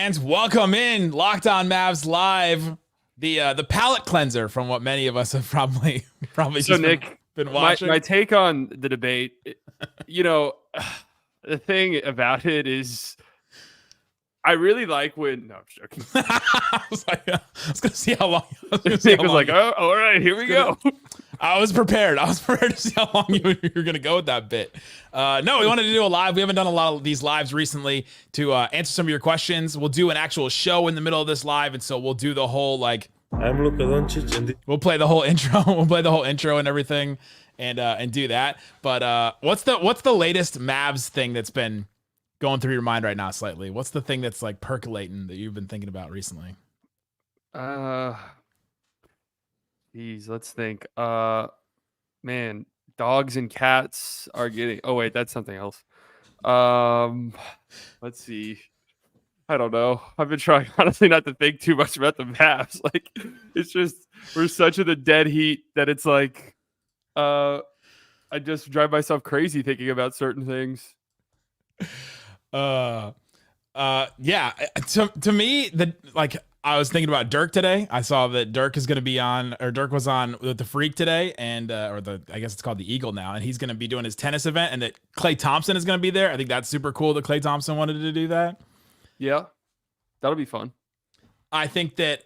fans, welcome in Locked On Mavs Live, the palate cleanser from what many of us have probably so just Nick, been watching. My take on the debate, the thing about it is, I really like when. No, I'm joking. I was gonna see how long. Nick was like, "Oh, all right, here we go." I was prepared. I was prepared to see how long you were going to go with that bit. No, we wanted to do a live. We haven't done a lot of these lives recently to answer some of your questions. We'll do an actual show in the middle of this live, and so we'll do the whole I'm Luka Doncic, and we'll play the whole intro. We'll play the whole intro and everything, and do that. But what's the latest Mavs thing that's been going through your mind right now? Slightly. What's the thing that's like percolating that you've been thinking about recently? Geez, let's think. Man, dogs and cats are getting. Oh wait, that's something else. Let's see. I don't know. I've been trying honestly not to think too much about the Mavs. Like, it's just we're such in the dead heat that it's like, I just drive myself crazy thinking about certain things. Yeah. To me, I was thinking about Dirk today. I saw that Dirk was on with the Freak today, and I guess it's called the Eagle now, and he's going to be doing his tennis event, and that Klay Thompson is going to be there. I think that's super cool that Klay Thompson wanted to do that. Yeah, that'll be fun. I think that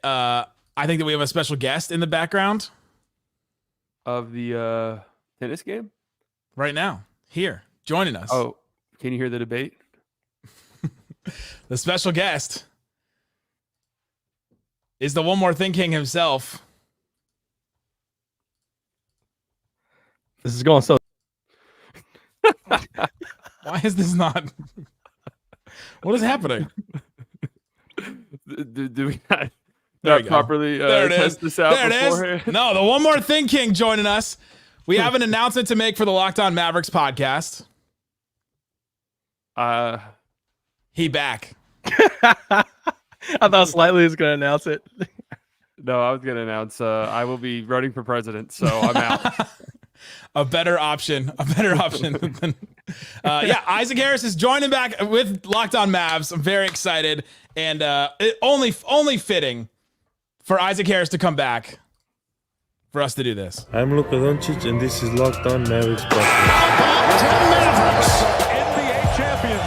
we have a special guest in the background of the tennis game right now, here joining us. Oh, can you hear the debate? The special guest is the One More Thing King himself. This is going so. Why is this not? What is happening? Do we not properly test this out beforehand? No, the One More Thing King joining us. We have an announcement to make for the Locked On Mavericks podcast. He back. I thought Slightly was going to announce it. No, I was going to announce I will be running for president, so I'm out. A better option than Isaac Harris is joining back with Locked On Mavs. I'm very excited, and only fitting for Isaac Harris to come back for us to do this. I'm Luka Doncic, and this is Locked On Maverick podcast. NBA champions.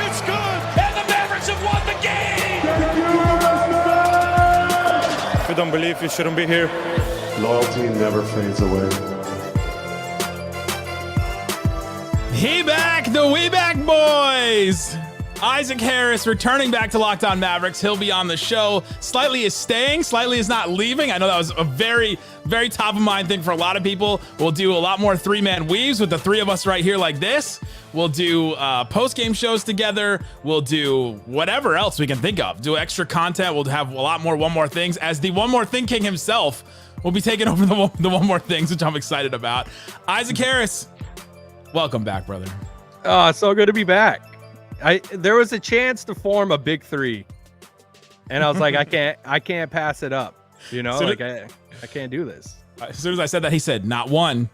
It's good, and the Mavericks have won the game. If you don't believe, you shouldn't be here. Loyalty never fades away. He back, the We Back Boys. Isaac Harris returning back to Locked On Mavericks. He'll be on the show. Slightly is staying. Slightly is not leaving. I know that was a very, very top of mind thing for a lot of people. We'll do a lot more three-man weaves with the three of us right here like this. We'll do post-game shows together. We'll do whatever else we can think of. Do extra content. We'll have a lot more One More Things. As the One More Thing King himself will be taking over the One More Things, which I'm excited about. Isaac Harris, welcome back, brother. Oh, it's so good to be back. There was a chance to form a big three, and I was like, I can't pass it up. I can't do this. As soon as I said that, he said, not one,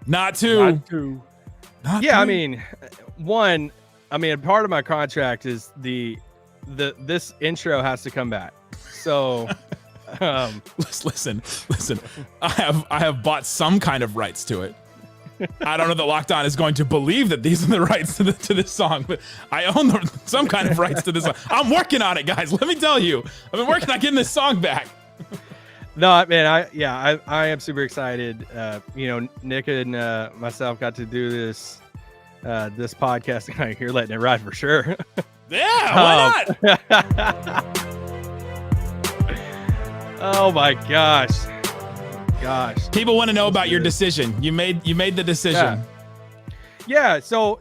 not two. Not yeah, three. I mean, one. I mean, part of my contract is this intro has to come back. So, listen. I have bought some kind of rights to it. I don't know that Locked On is going to believe that these are the rights to this song, but I own some kind of rights to this song. I'm working on it, guys. Let me tell you, I've been working on getting this song back. No, man, I am super excited. Nick and myself got to do this podcast. You're letting it ride for sure. Yeah, why not? Oh my gosh. People want to know about your decision. You made the decision. Yeah. So,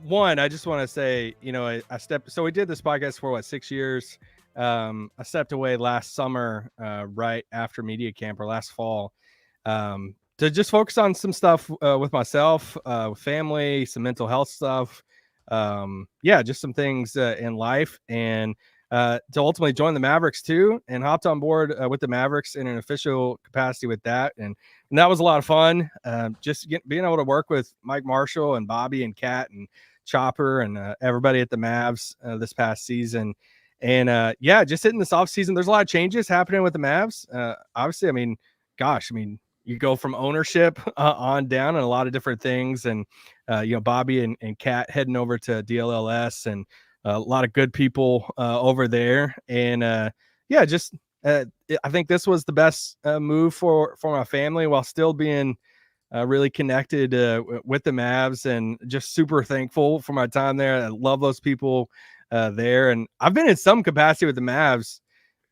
one, I just want to say, so we did this podcast for 6 years. I stepped away last summer, right after media camp, or last fall, to just focus on some stuff with myself, with family, some mental health stuff. Just some things in life, and to ultimately join the Mavericks too, and hopped on board with the Mavericks in an official capacity with that. And that was a lot of fun. Being able to work with Mike Marshall and Bobby and Kat, and Chopper and everybody at the Mavs this past season. And just hitting this offseason, there's a lot of changes happening with the Mavs. Obviously, I mean, you go from ownership on down and a lot of different things. And, Bobby and Kat heading over to DLLS and a lot of good people over there. And I think this was the best move for my family while still being really connected with the Mavs, and just super thankful for my time there. I love those people there. And I've been in some capacity with the Mavs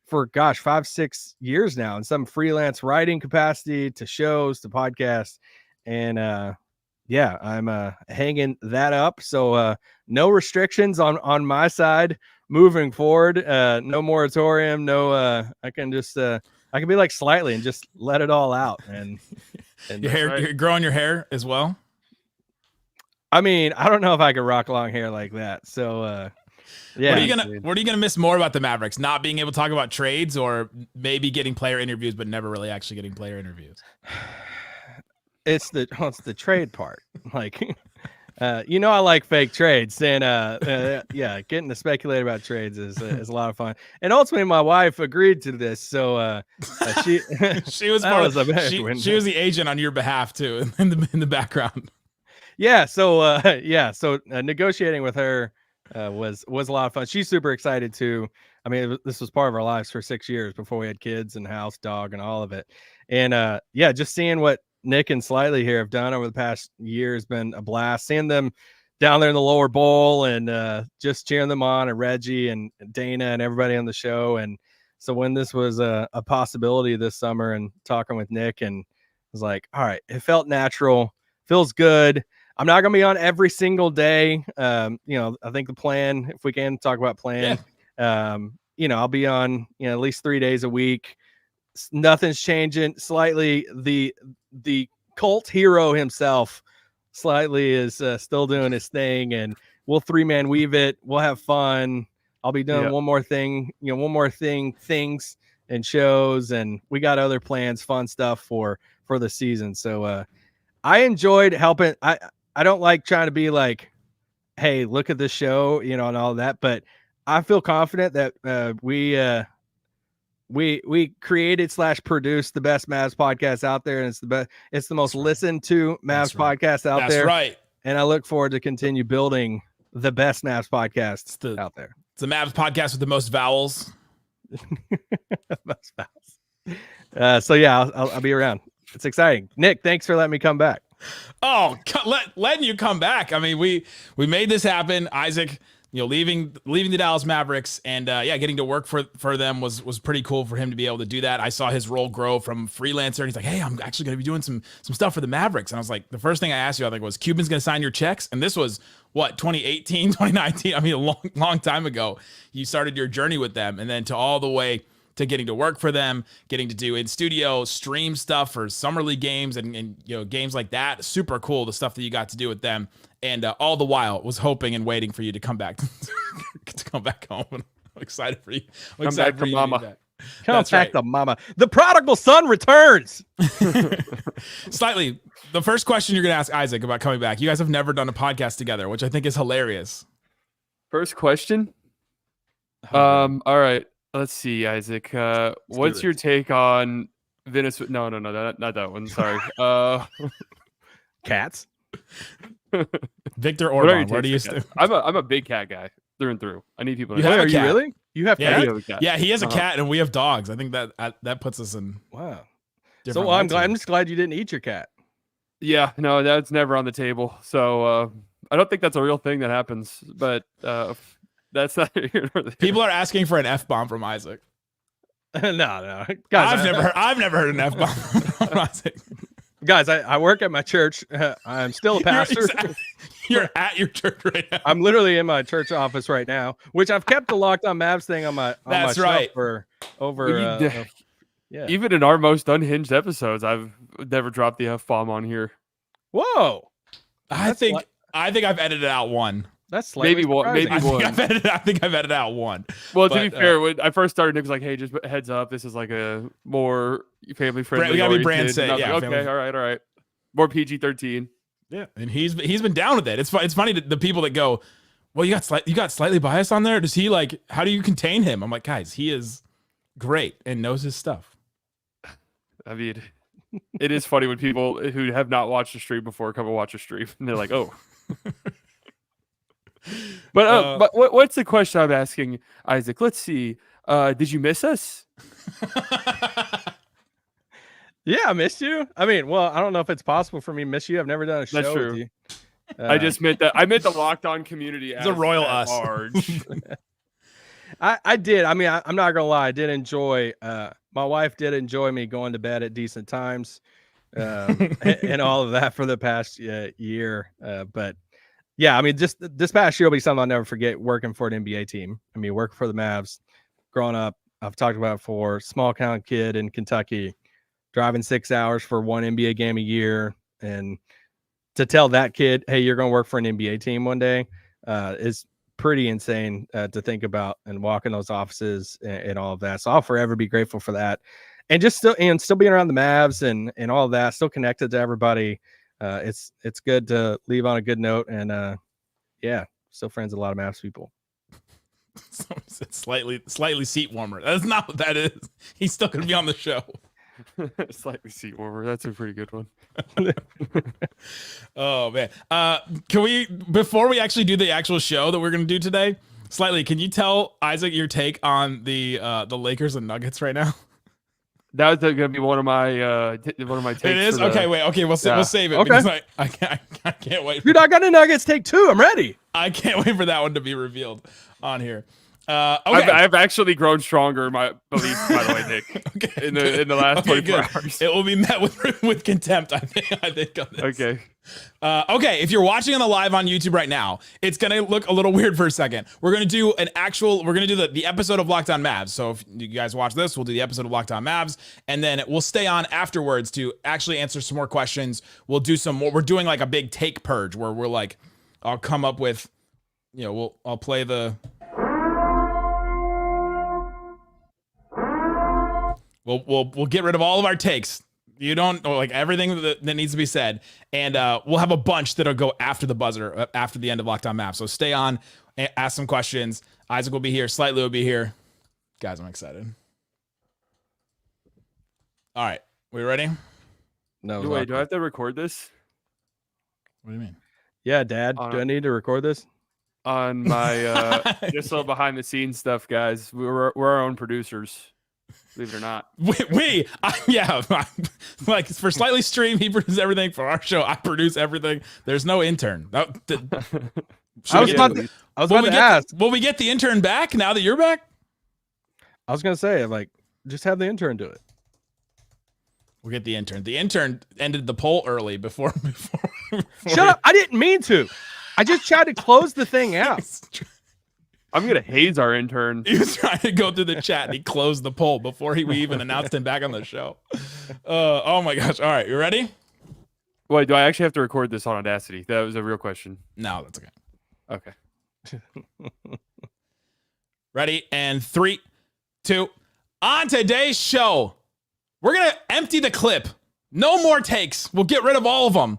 for 5-6 years now, in some freelance writing capacity to shows to podcasts. And I'm hanging that up. So no restrictions on my side moving forward. No moratorium. No, I can be like Slightly and just let it all out. And your hair, you're growing your hair as well. I mean, I don't know if I could rock long hair like that. So yeah. What are you gonna miss more about the Mavericks? Not being able to talk about trades, or maybe getting player interviews, but never really actually getting player interviews? It's the trade part. Like, I like fake trades, and getting to speculate about trades is a lot of fun. And ultimately, my wife agreed to this, so she she was she was the agent on your behalf too in the background. Yeah. So negotiating with her was a lot of fun. She's super excited too. I mean, this was part of our lives for 6 years before we had kids and house, dog, and all of it. And just seeing what Nick and Slightly here have done over the past year has been a blast. Seeing them down there in the lower bowl and just cheering them on, and Reggie and Dana and everybody on the show. And so when this was a possibility this summer, and talking with Nick, and was like, all right, it felt natural, feels good. I'm not going to be on every single day. I think the plan, if we can talk about plan, I'll be on, at least 3 days a week. Nothing's changing. Slightly, the cult hero himself, Slightly, is still doing his thing, and we'll 3-man weave it. We'll have fun. I'll be doing one more thing, things and shows, and we got other plans, fun stuff for the season. So I enjoyed helping. I don't like trying to be like, hey, look at this show, and all that, but I feel confident that we created / produced the best Mavs podcast out there, and it's the best. It's the most listened to Mavs podcast out there. That's right. And I look forward to continue building the best Mavs podcasts out there. It's the Mavs podcast with the most vowels. Most vowels. I'll be around. It's exciting. Nick, thanks for letting me come back. Oh, letting you come back. I mean, we made this happen. Isaac, leaving the Dallas Mavericks, and getting to work for them was pretty cool for him to be able to do that. I saw his role grow from freelancer, and he's like, hey, I'm actually going to be doing some stuff for the Mavericks. And I was like, the first thing I asked you, I think, was Cuban's going to sign your checks. And this was what, 2018, 2019? I mean, a long time ago, you started your journey with them, and then to all the way to getting to work for them, getting to do in studio stream stuff for summer league games and games like that. Super cool, the stuff that you got to do with them. And all the while was hoping and waiting for you to come back to come back home. And I'm excited for you. I'm excited for you mama. to do that. Come back to mama. The prodigal son returns. Slightly. The first question you're going to ask Isaac about coming back. You guys have never done a podcast together, which I think is hilarious. First question. All right. Let's see, Isaac. What's your take on Venezuela? No, not that one. Sorry. Cats. Victor Orban. Where do you stand? I'm a big cat guy through and through. I need people to Are you really? You have cats? have a cat. Yeah, he has a cat, and we have dogs. I think that puts us in. Wow. So I'm just glad you didn't eat your cat. Yeah, no, that's never on the table. So I don't think that's a real thing that happens. But that's not. People are asking for an F-bomb from Isaac. No, guys, I've never heard an F-bomb from Isaac. Guys, I work at my church. I'm still a pastor. You're at your church right now. I'm literally in my church office right now, which I've kept the Locked On Mavs thing on my That's right. for over. Even in our most unhinged episodes, I've never dropped the F-bomb on here. Whoa! I think I've edited out one. That's maybe one. I think I've edited out one. Well, to be fair, when I first started, Nick was like, "Hey, just heads up, this is like a more family friendly. We gotta be brand safe. Yeah. Like, okay, all right. More PG-13. Yeah, and he's been down with it. It's funny the people that go, well, you got Slightly Biased on there. Does he like? How do you contain him? I'm like, guys, he is great and knows his stuff. I mean, it is funny when people who have not watched a stream before come and watch a stream, and they're like, oh. But what's the question I'm asking, Isaac? Let's see. Did you miss us? Yeah, I missed you. I mean, well, I don't know if it's possible for me to miss you. I've never done a show That's true. with you. I just meant that. I meant the Locked On community. It's a royal us. Large. I did. I mean, I'm not gonna lie. I did enjoy. My wife did enjoy me going to bed at decent times, and all of that for the past year. But yeah, I mean, just this past year will be something I'll never forget. Working for an NBA team. I mean, working for the Mavs. Growing up, I've talked about it before. Small town kid in Kentucky, driving 6 hours for one NBA game a year, and to tell that kid, hey, you're going to work for an NBA team one day, is pretty insane to think about, and walk in those offices and all of that. So I'll forever be grateful for that. And just still being around the Mavs and all of that, still connected to everybody. It's good to leave on a good note. And yeah, still friends with a lot of Mavs people. Slightly seat warmer. That's not what that is. He's still going to be on the show. Slightly seat warmer. That's a pretty good one. Oh man. Can we, before we actually do the actual show that we're going to do today, Slightly, can you tell Isaac your take on the Lakers and Nuggets right now? That was going to be one of my takes. It is? Okay, wait. Okay, we'll save it. Okay. Because I can't wait. Dude, I got a Nuggets take 2. I'm ready. I can't wait for that one to be revealed on here. Okay. I've actually grown stronger in my belief, by the way, Nick. Okay, in the last 24 hours. It will be met with contempt, I think on this. Okay. Okay, if you're watching on the live on YouTube right now, it's gonna look a little weird for a second. We're gonna do the episode of Locked On Mavs. So if you guys watch this, we'll do the episode of Locked On Mavs, and then we'll stay on afterwards to actually answer some more questions. We'll do some more. We're doing like a big take purge where we're like, I'll come up with, I'll play the. We'll get rid of all of our takes. You don't like everything that needs to be said, and we'll have a bunch that'll go after the buzzer, after the end of Locked On Mavs. So stay on, ask some questions. Isaac will be here. Slightly will be here. Guys, I'm excited. All right, we ready? No. Wait, do I have to record this? What do you mean? Yeah, Dad. Do I need to record this? On my just a little behind the scenes stuff, guys. We're our own producers. Believe it or not. Like for Slightly Stream, he produces everything. For our show, I produce everything. The's no intern. I was about to ask. Will we get the intern back now that you're back? I was gonna say, like, just have the intern do it. We'll get the intern. The intern ended the poll early before Shut up! I didn't mean to. I just tried to close the thing out. I'm gonna haze our intern. He was trying to go through the chat and he closed the poll before we even announced him back on the show. Oh my gosh. All right, you ready? Wait, do I actually have to record this on Audacity? That was a real question. No, that's okay. Okay. Ready? And 3, 2. On today's show, we're gonna empty the clip. No more takes. We'll get rid of all of them.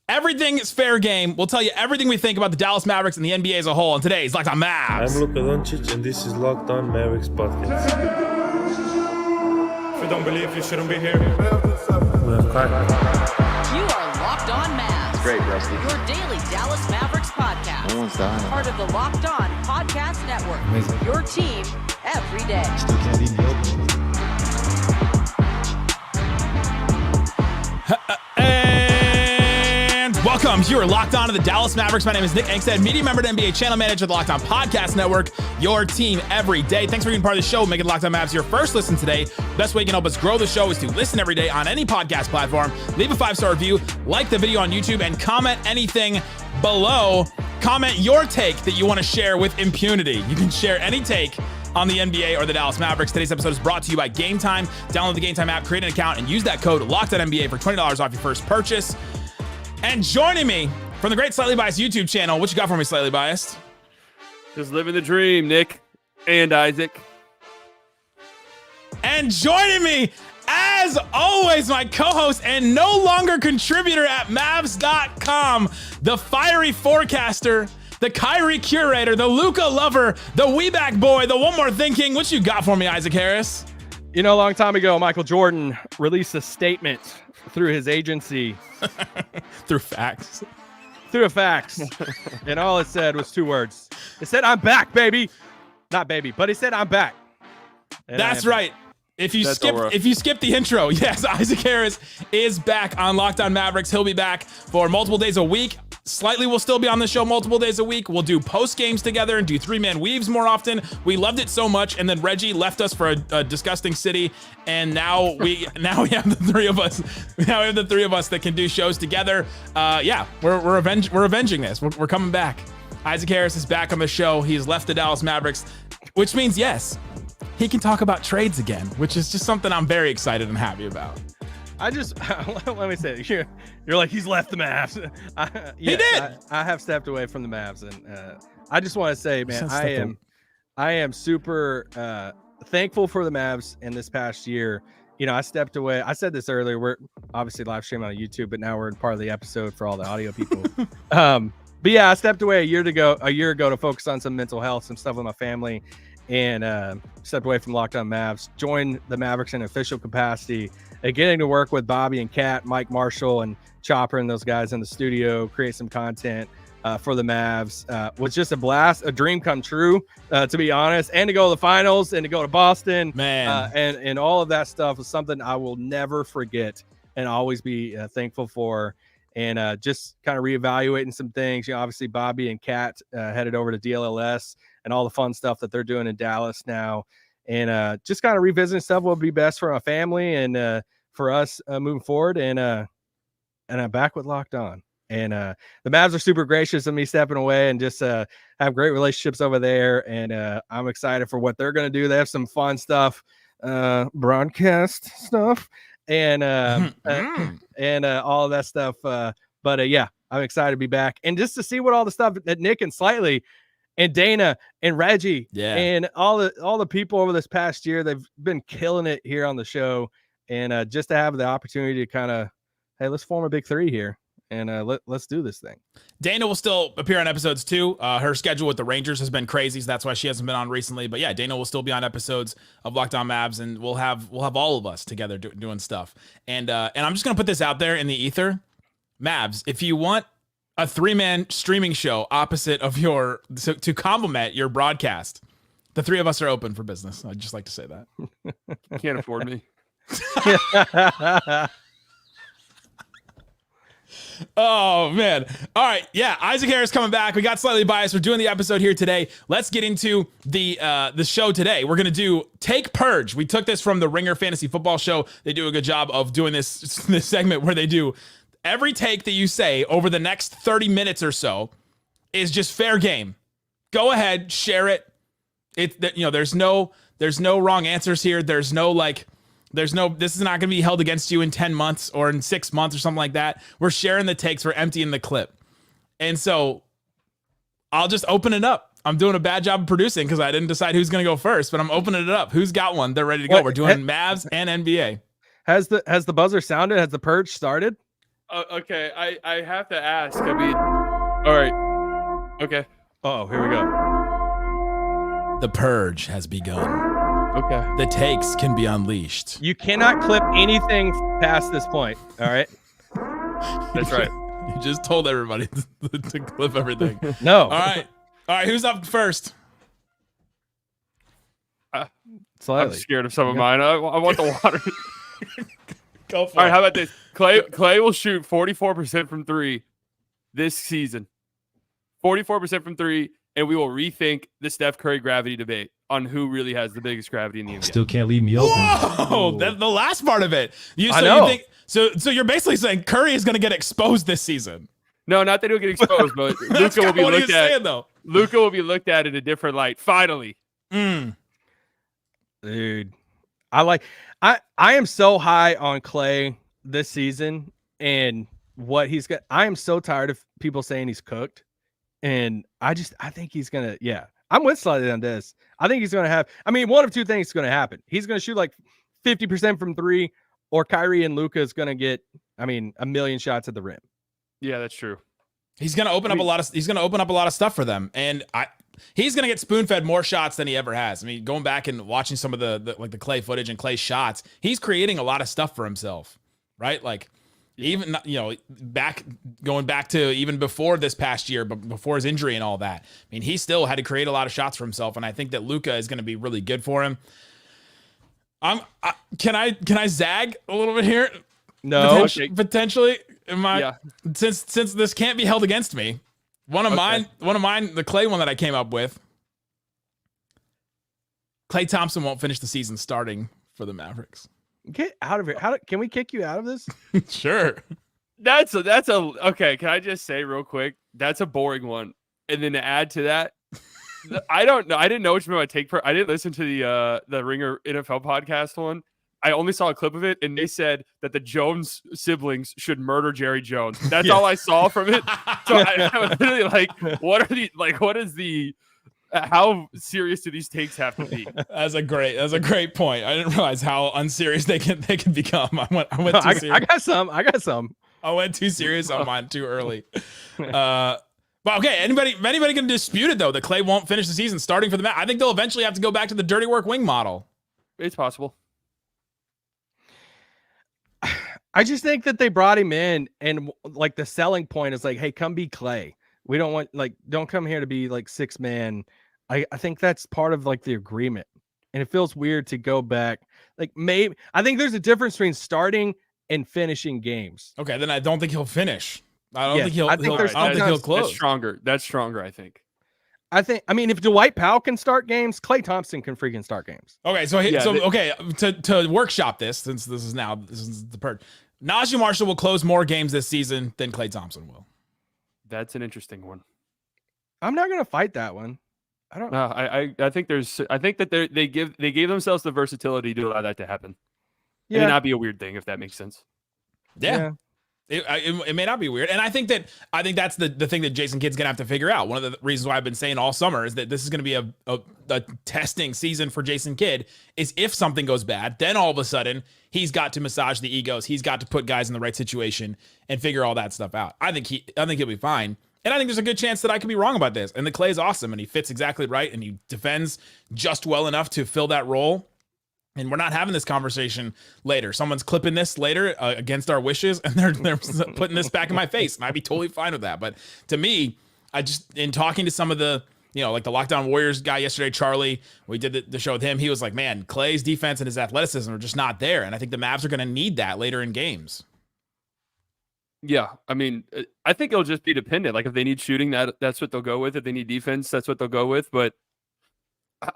Everything is fair game. We'll tell you everything we think about the Dallas Mavericks and the NBA as a whole. And today's Locked On Mavs. I'm Luka Doncic, and this is Locked On Mavericks podcast. If you don't believe, you shouldn't be here. We have cracked. You are Locked On Mavs. Great, Rusty. Your daily Dallas Mavericks podcast. No one's dying. Part of the Locked On Podcast Network. Amazing. Your team every day. Still can't eat milk. Welcome. You are Locked On to the Dallas Mavericks. My name is Nick Angstadt, media member and NBA channel manager of the Locked On Podcast Network, your team every day. Thanks for being part of the show, making Locked On Mavs your first listen today. Best way you can help us grow the show is to listen every day on any podcast platform, leave a 5-star review, like the video on YouTube, and comment anything below. Comment your take that you want to share with impunity. You can share any take on the NBA or the Dallas Mavericks. Today's episode is brought to you by Game Time. Download the Game Time app, create an account, and use that code LOCKEDONNBA for $20 off your first purchase. And joining me from the great Slightly Biased YouTube channel, what you got for me, Slightly Biased? Just living the dream, Nick and Isaac. And joining me, as as always, my co-host and no longer contributor at Mavs.com, the fiery forecaster, the Kyrie curator, the Luka lover, the We-Back boy, the one more thinking. What you got for me, Isaac Harris? You know, a long time ago, Michael Jordan released a statement through his agency. Through fax. Through a fax. And all it said was 2 words. It said, "I'm back, baby." Not baby, but he said, "I'm back." And That's right. If you skip the intro, yes, Isaac Harris is back on Locked On Mavericks. He'll be back for multiple days a week. Slightly will still be on the show multiple days a week. We'll do post games together and do 3-man weaves more often. We loved it so much, and then Reggie left us for a disgusting city, and now we have the 3 of us. Now we have the 3 of us that can do shows together. We're avenging this. We're coming back. Isaac Harris is back on the show. He's left the Dallas Mavericks, which means yes, he can talk about trades again, which is just something I'm very excited and happy about. I just let me say, you're like, he's left the Mavs. He did. I have stepped away from the Mavs, and I just want to say, man, I am super thankful for the Mavs in this past year. You know, I stepped away. I said this earlier. We're obviously live streaming on YouTube, but now we're part of the episode for all the audio people. But yeah, I stepped away a year ago to focus on some mental health, some stuff with my family, and stepped away from Locked On Mavs. Joined the Mavericks in official capacity. And getting to work with Bobby and Kat, Mike Marshall and Chopper and those guys in the studio, create some content for the Mavs was just a blast, a dream come true, to be honest. And to go to the finals and to go to Boston, man, and all of that stuff was something I will never forget and always be thankful for. And just kind of reevaluating some things. You know, obviously Bobby and Kat headed over to DLLS and all the fun stuff that they're doing in Dallas now. And just kind of revisiting stuff what would be best for our family and for us moving forward. And I'm back with Locked On. And the Mavs are super gracious of me stepping away and just have great relationships over there. And I'm excited for what they're going to do. They have some fun stuff, broadcast stuff, and all of that stuff. But yeah, I'm excited to be back. And just to see what all the stuff that Nick and Slightly and Dana and Reggie and all the people over this past year, they've been killing it here on the show. And just to have the opportunity to kind of, hey, let's form a big 3 here and let's do this thing. Dana will still appear on episodes too. Her schedule with the Rangers has been crazy, so that's why she hasn't been on recently. But yeah, Dana will still be on episodes of Locked On Mavs, and we'll have all of us together doing stuff. And I'm just gonna put this out there in the ether, Mavs. If you want a 3-man streaming show opposite of to complement your broadcast, the 3 of us are open for business. I'd just like to say that. You can't afford me. Oh man. All right. Yeah. Isaac Harris coming back. We got Slightly Biased. We're doing the episode here today. Let's get into the show today. We're going to do Take Purge. We took this from the Ringer Fantasy Football Show. They do a good job of doing this segment where they do every take that you say over the next 30 minutes or so is just fair game. Go ahead, share it. There's no wrong answers here. This is not going to be held against you in 10 months or in 6 months or something like that. We're sharing the takes. We're emptying the clip. And so I'll just open it up. I'm doing a bad job of producing because I didn't decide who's going to go first, but I'm opening it up. Who's got one? They're ready to go. We're doing Mavs and NBA. Has the buzzer sounded? Has the purge started? Okay. I have to ask. I mean, all right. Okay. Oh, here we go. The purge has begun. Okay. The takes can be unleashed. You cannot clip anything past this point. All right. That's right. You just told everybody to clip everything. No. All right. Who's up first? I'm scared of some of mine. I want the water. Go for it. All right. How about this? Klay will shoot 44% from 3 this season. 44% from 3. And we will rethink the Steph Curry gravity debate on who really has the biggest gravity in the NBA. Still can't leave me open. Whoa, the last part of it. I know. So you're basically saying Curry is going to get exposed this season. No, not that he'll get exposed, but Luka will be looked at. Saying, though. Luka will be looked at in a different light. Finally, dude, I am so high on Klay this season and what he's got. I am so tired of people saying he's cooked. And I think he's going to, I'm with Slightly on this. I think he's going to have, one of 2 things is going to happen. He's going to shoot like 50% from 3, or Kyrie and Luka is going to get, a million shots at the rim. Yeah, that's true. He's going to open up a lot of. He's going to open up a lot of stuff for them, and he's going to get spoon-fed more shots than he ever has. Going back and watching some of the Klay footage and Klay shots, he's creating a lot of stuff for himself, right? Like, even, going back to even before this past year, but before his injury and all that. He still had to create a lot of shots for himself, and I think that Luka is going to be really good for him. Can I zag a little bit here? No, potentially. Since this can't be held against me, one of mine, the Klay one that I came up with. Klay Thompson won't finish the season starting for the Mavericks. Get out of here! Can we kick you out of this? Sure. That's okay. Can I just say real quick? That's a boring one. And then to add to that, I don't know. I didn't know which one I take. I didn't listen to the Ringer NFL podcast one. I only saw a clip of it, and they said that the Jones siblings should murder Jerry Jones. That's all I saw from it. So I was literally like, how serious do these takes have to be? That's a great point. I didn't realize how unserious they can become. I went too serious. I got some. I went too serious on mine too early. But okay, anybody can dispute it though that Klay won't finish the season starting for the Mavs? I think they'll eventually have to go back to the dirty work wing model. It's possible. I just think that they brought him in, and like the selling point is like, hey, come be Klay. We don't want don't come here to be like 6-man. I think that's part of like the agreement, and it feels weird to go back. Like maybe I think there's a difference between starting and finishing games. Okay, then I don't think he'll finish. I don't think he'll close. That's stronger. I think. If Dwight Powell can start games, Klay Thompson can freaking start games. Okay, to workshop this, since this is the purge. Naji Marshall will close more games this season than Klay Thompson will. That's an interesting one. I'm not gonna fight that one. I don't. No, I think that they gave themselves the versatility to allow that to happen. Yeah, it may not be a weird thing if that makes sense. Yeah. It may not be weird. And I think that's the thing that Jason Kidd's going to have to figure out. One of the reasons why I've been saying all summer is that this is going to be a testing season for Jason Kidd, is if something goes bad, then all of a sudden he's got to massage the egos. He's got to put guys in the right situation and figure all that stuff out. I think he'll be fine. And I think there's a good chance that I could be wrong about this. And the Klay is awesome and he fits exactly right and he defends just well enough to fill that role. And we're not having this conversation later. Someone's clipping this later against our wishes, and they're putting this back in my face, and I'd be totally fine with that. But to me, in talking to some of the, like the Lockdown Warriors guy yesterday, Charlie, we did the show with him. He was like, man, Klay's defense and his athleticism are just not there. And I think the Mavs are going to need that later in games. Yeah. I think it'll just be dependent. Like if they need shooting, that's what they'll go with. If they need defense, that's what they'll go with. But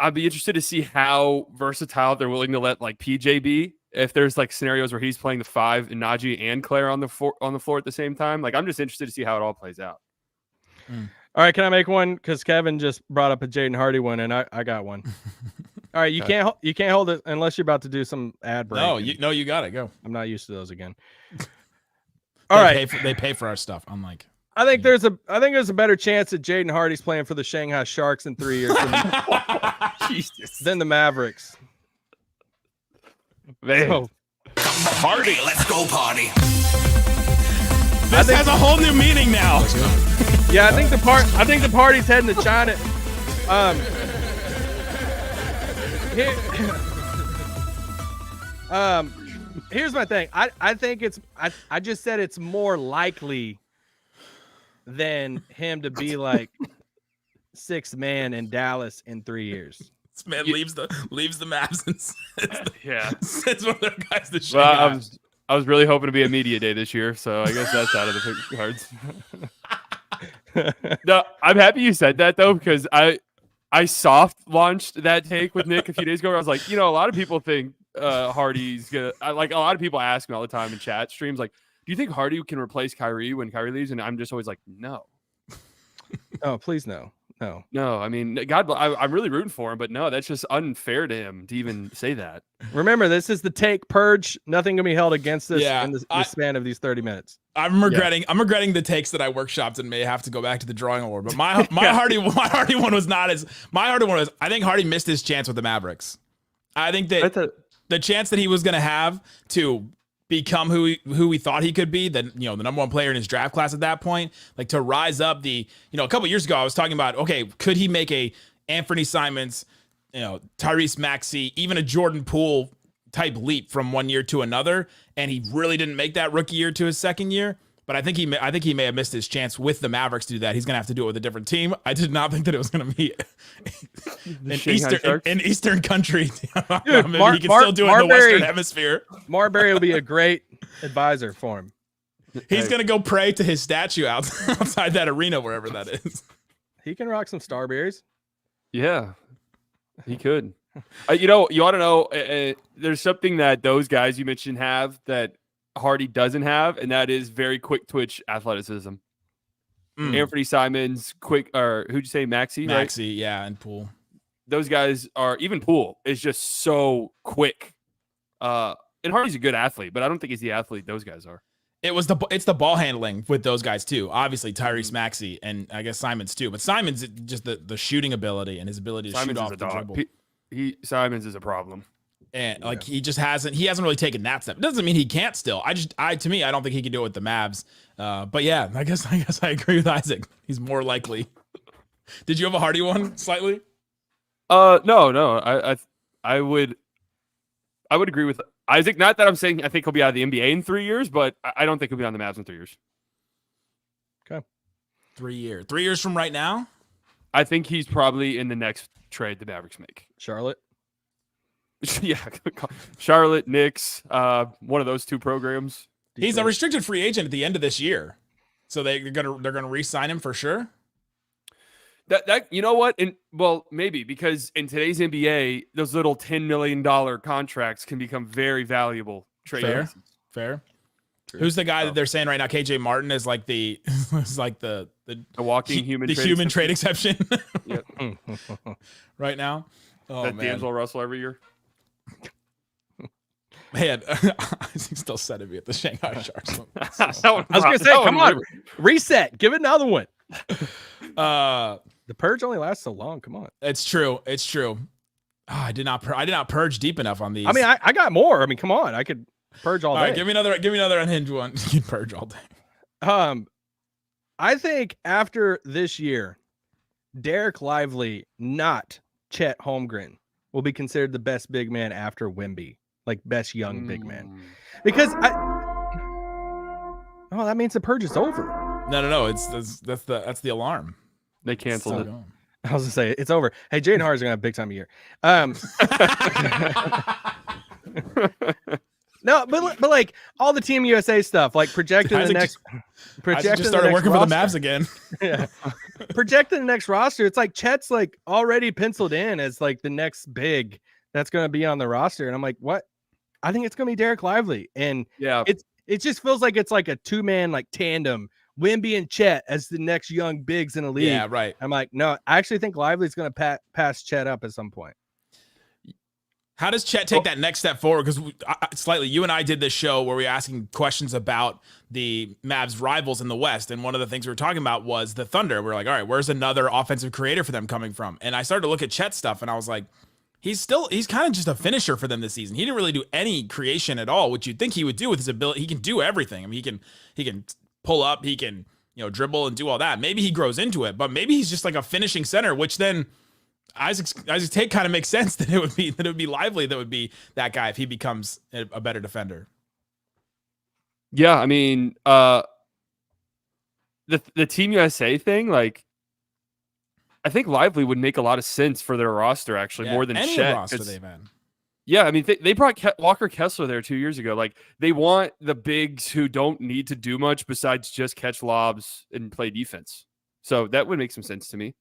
I'd be interested to see how versatile they're willing to let like PJ be. If there's like scenarios where he's playing the 5 and Naji and Claire on the floor at the same time, like I'm just interested to see how it all plays out. All right, can I make one? Because Kevin just brought up a Jaden Hardy one, and I got one. All right, you can't hold it unless you're about to do some ad break. No, you got it. Go. I'm not used to those again. All right, they pay for our stuff. Unlike. I think there's a better chance that Jaden Hardy's playing for the Shanghai Sharks in 3 years than the Mavericks. Man. So, Hardy, let's go party. This has a whole new meaning now. Yeah, I think the party's heading to China. Here's my thing. I think I just said it's more likely than him to be like 6th man in Dallas in 3 years. This man leaves the Mavs and sends one of their guys to show. Well, I was really hoping to be a media day this year, so I guess that's out of the cards. No, I'm happy you said that though, because I soft launched that take with Nick a few days ago. Where I was like, a lot of people think Hardy's gonna. A lot of people ask me all the time in chat streams, like, do you think Hardy can replace Kyrie when Kyrie leaves? And I'm just always like, no. Oh, please no. No, God, I'm really rooting for him, but no, that's just unfair to him to even say that. Remember, this is the take purge. Nothing can be held against us in the span of these 30 minutes. I'm regretting the takes that I workshopped and may have to go back to the drawing board. But my Hardy one was not as my Hardy one was. I think Hardy missed his chance with the Mavericks. I think that the chance that he was going to have to become who we thought he could be, then, the number one player in his draft class at that point, like to rise up a couple years ago, I was talking about, okay, could he make a Anthony Simons, Tyrese Maxey, even a Jordan Poole type leap from one year to another? And he really didn't make that rookie year to his second year. But I think he may have missed his chance with the Mavericks to do that. He's going to have to do it with a different team. I did not think that it was going to be an Eastern country. Dude, Maybe he can still do it in the Western Hemisphere. Marbury will be a great advisor for him. He's going to go pray to his statue outside that arena, wherever that is. He can rock some Starberries. Yeah, he could. You ought to know, there's something that those guys you mentioned have that Hardy doesn't have, and that is very quick twitch athleticism. Anthony Simons, who'd you say, Maxey? Maxey, right? Yeah, and Poole. Those guys are, even Poole is just so quick. And Hardy's a good athlete, but I don't think he's the athlete those guys are. It's the ball handling with those guys too. Obviously Tyrese Maxey and I guess Simons too, but Simons just the shooting ability and his ability to shoot off the dribble. Simons is a problem. And he hasn't really taken that step. It doesn't mean he can't still. To me, I don't think he can do it with the Mavs. But yeah, I guess I agree with Isaac. He's more likely. Did you have a Hardy one slightly? No. I would agree with Isaac. Not that I'm saying I think he'll be out of the NBA in 3 years, but I don't think he'll be on the Mavs in 3 years. Okay. 3 years. 3 years from right now? I think he's probably in the next trade the Mavericks make. Charlotte? Yeah, Charlotte, Knicks, one of those two programs. He's a restricted free agent at the end of this year, so they're gonna re-sign him for sure. That you know what? Maybe because in today's NBA, those little $10 million contracts can become very valuable trade. Fair. Who's the guy that they're saying right now? KJ Martin is like the walking human trade exception. Yep. Right now. Oh, that man. D'Angelo Russell every year. Man, Isaac still sending me at the Shanghai Sharks one. I was going to say, come on, reset. Give it another one. The purge only lasts so long. Come on. It's true. Oh, I did not purge deep enough on these. I mean, I got more. I mean, come on. I could purge all day. All right, give me another unhinged one. You can purge all day. I think after this year, Dereck Lively, not Chet Holmgren, will be considered the best big man after Wemby, like best young big man. Because that means the purge is over. No. That's the alarm. They canceled it. I was gonna say it's over. Hey, Jaden Hardy's gonna have a big time of year. No, but like all the Team USA stuff, like projecting the next. I just started working for the Mavs again. Yeah, projecting the next roster. It's like Chet's like already penciled in as like the next big that's going to be on the roster, and I'm like, what? I think it's going to be Dereck Lively, and it just feels like it's like a 2-man like tandem, Wemby and Chet as the next young bigs in the league. Yeah, right. I'm like, no, I actually think Lively's going to pass Chet up at some point. How does Chet take that next step forward? Because Slightly, you and I did this show where we were asking questions about the Mavs rivals in the West. And one of the things we were talking about was the Thunder. We were like, all right, where's another offensive creator for them coming from? And I started to look at Chet's stuff and I was like, he's kind of just a finisher for them this season. He didn't really do any creation at all, which you'd think he would do with his ability. He can do everything. I mean, he can pull up, he can, dribble and do all that. Maybe he grows into it, but maybe he's just like a finishing center, which then Isaac's take kind of makes sense that it would be Lively that would be that guy if he becomes a better defender. Yeah, I mean, the Team USA thing, like, I think Lively would make a lot of sense for their roster, actually, more than any Chet. roster they've had. Yeah, I mean, they brought Walker Kessler there 2 years ago. Like, they want the bigs who don't need to do much besides just catch lobs and play defense. So that would make some sense to me.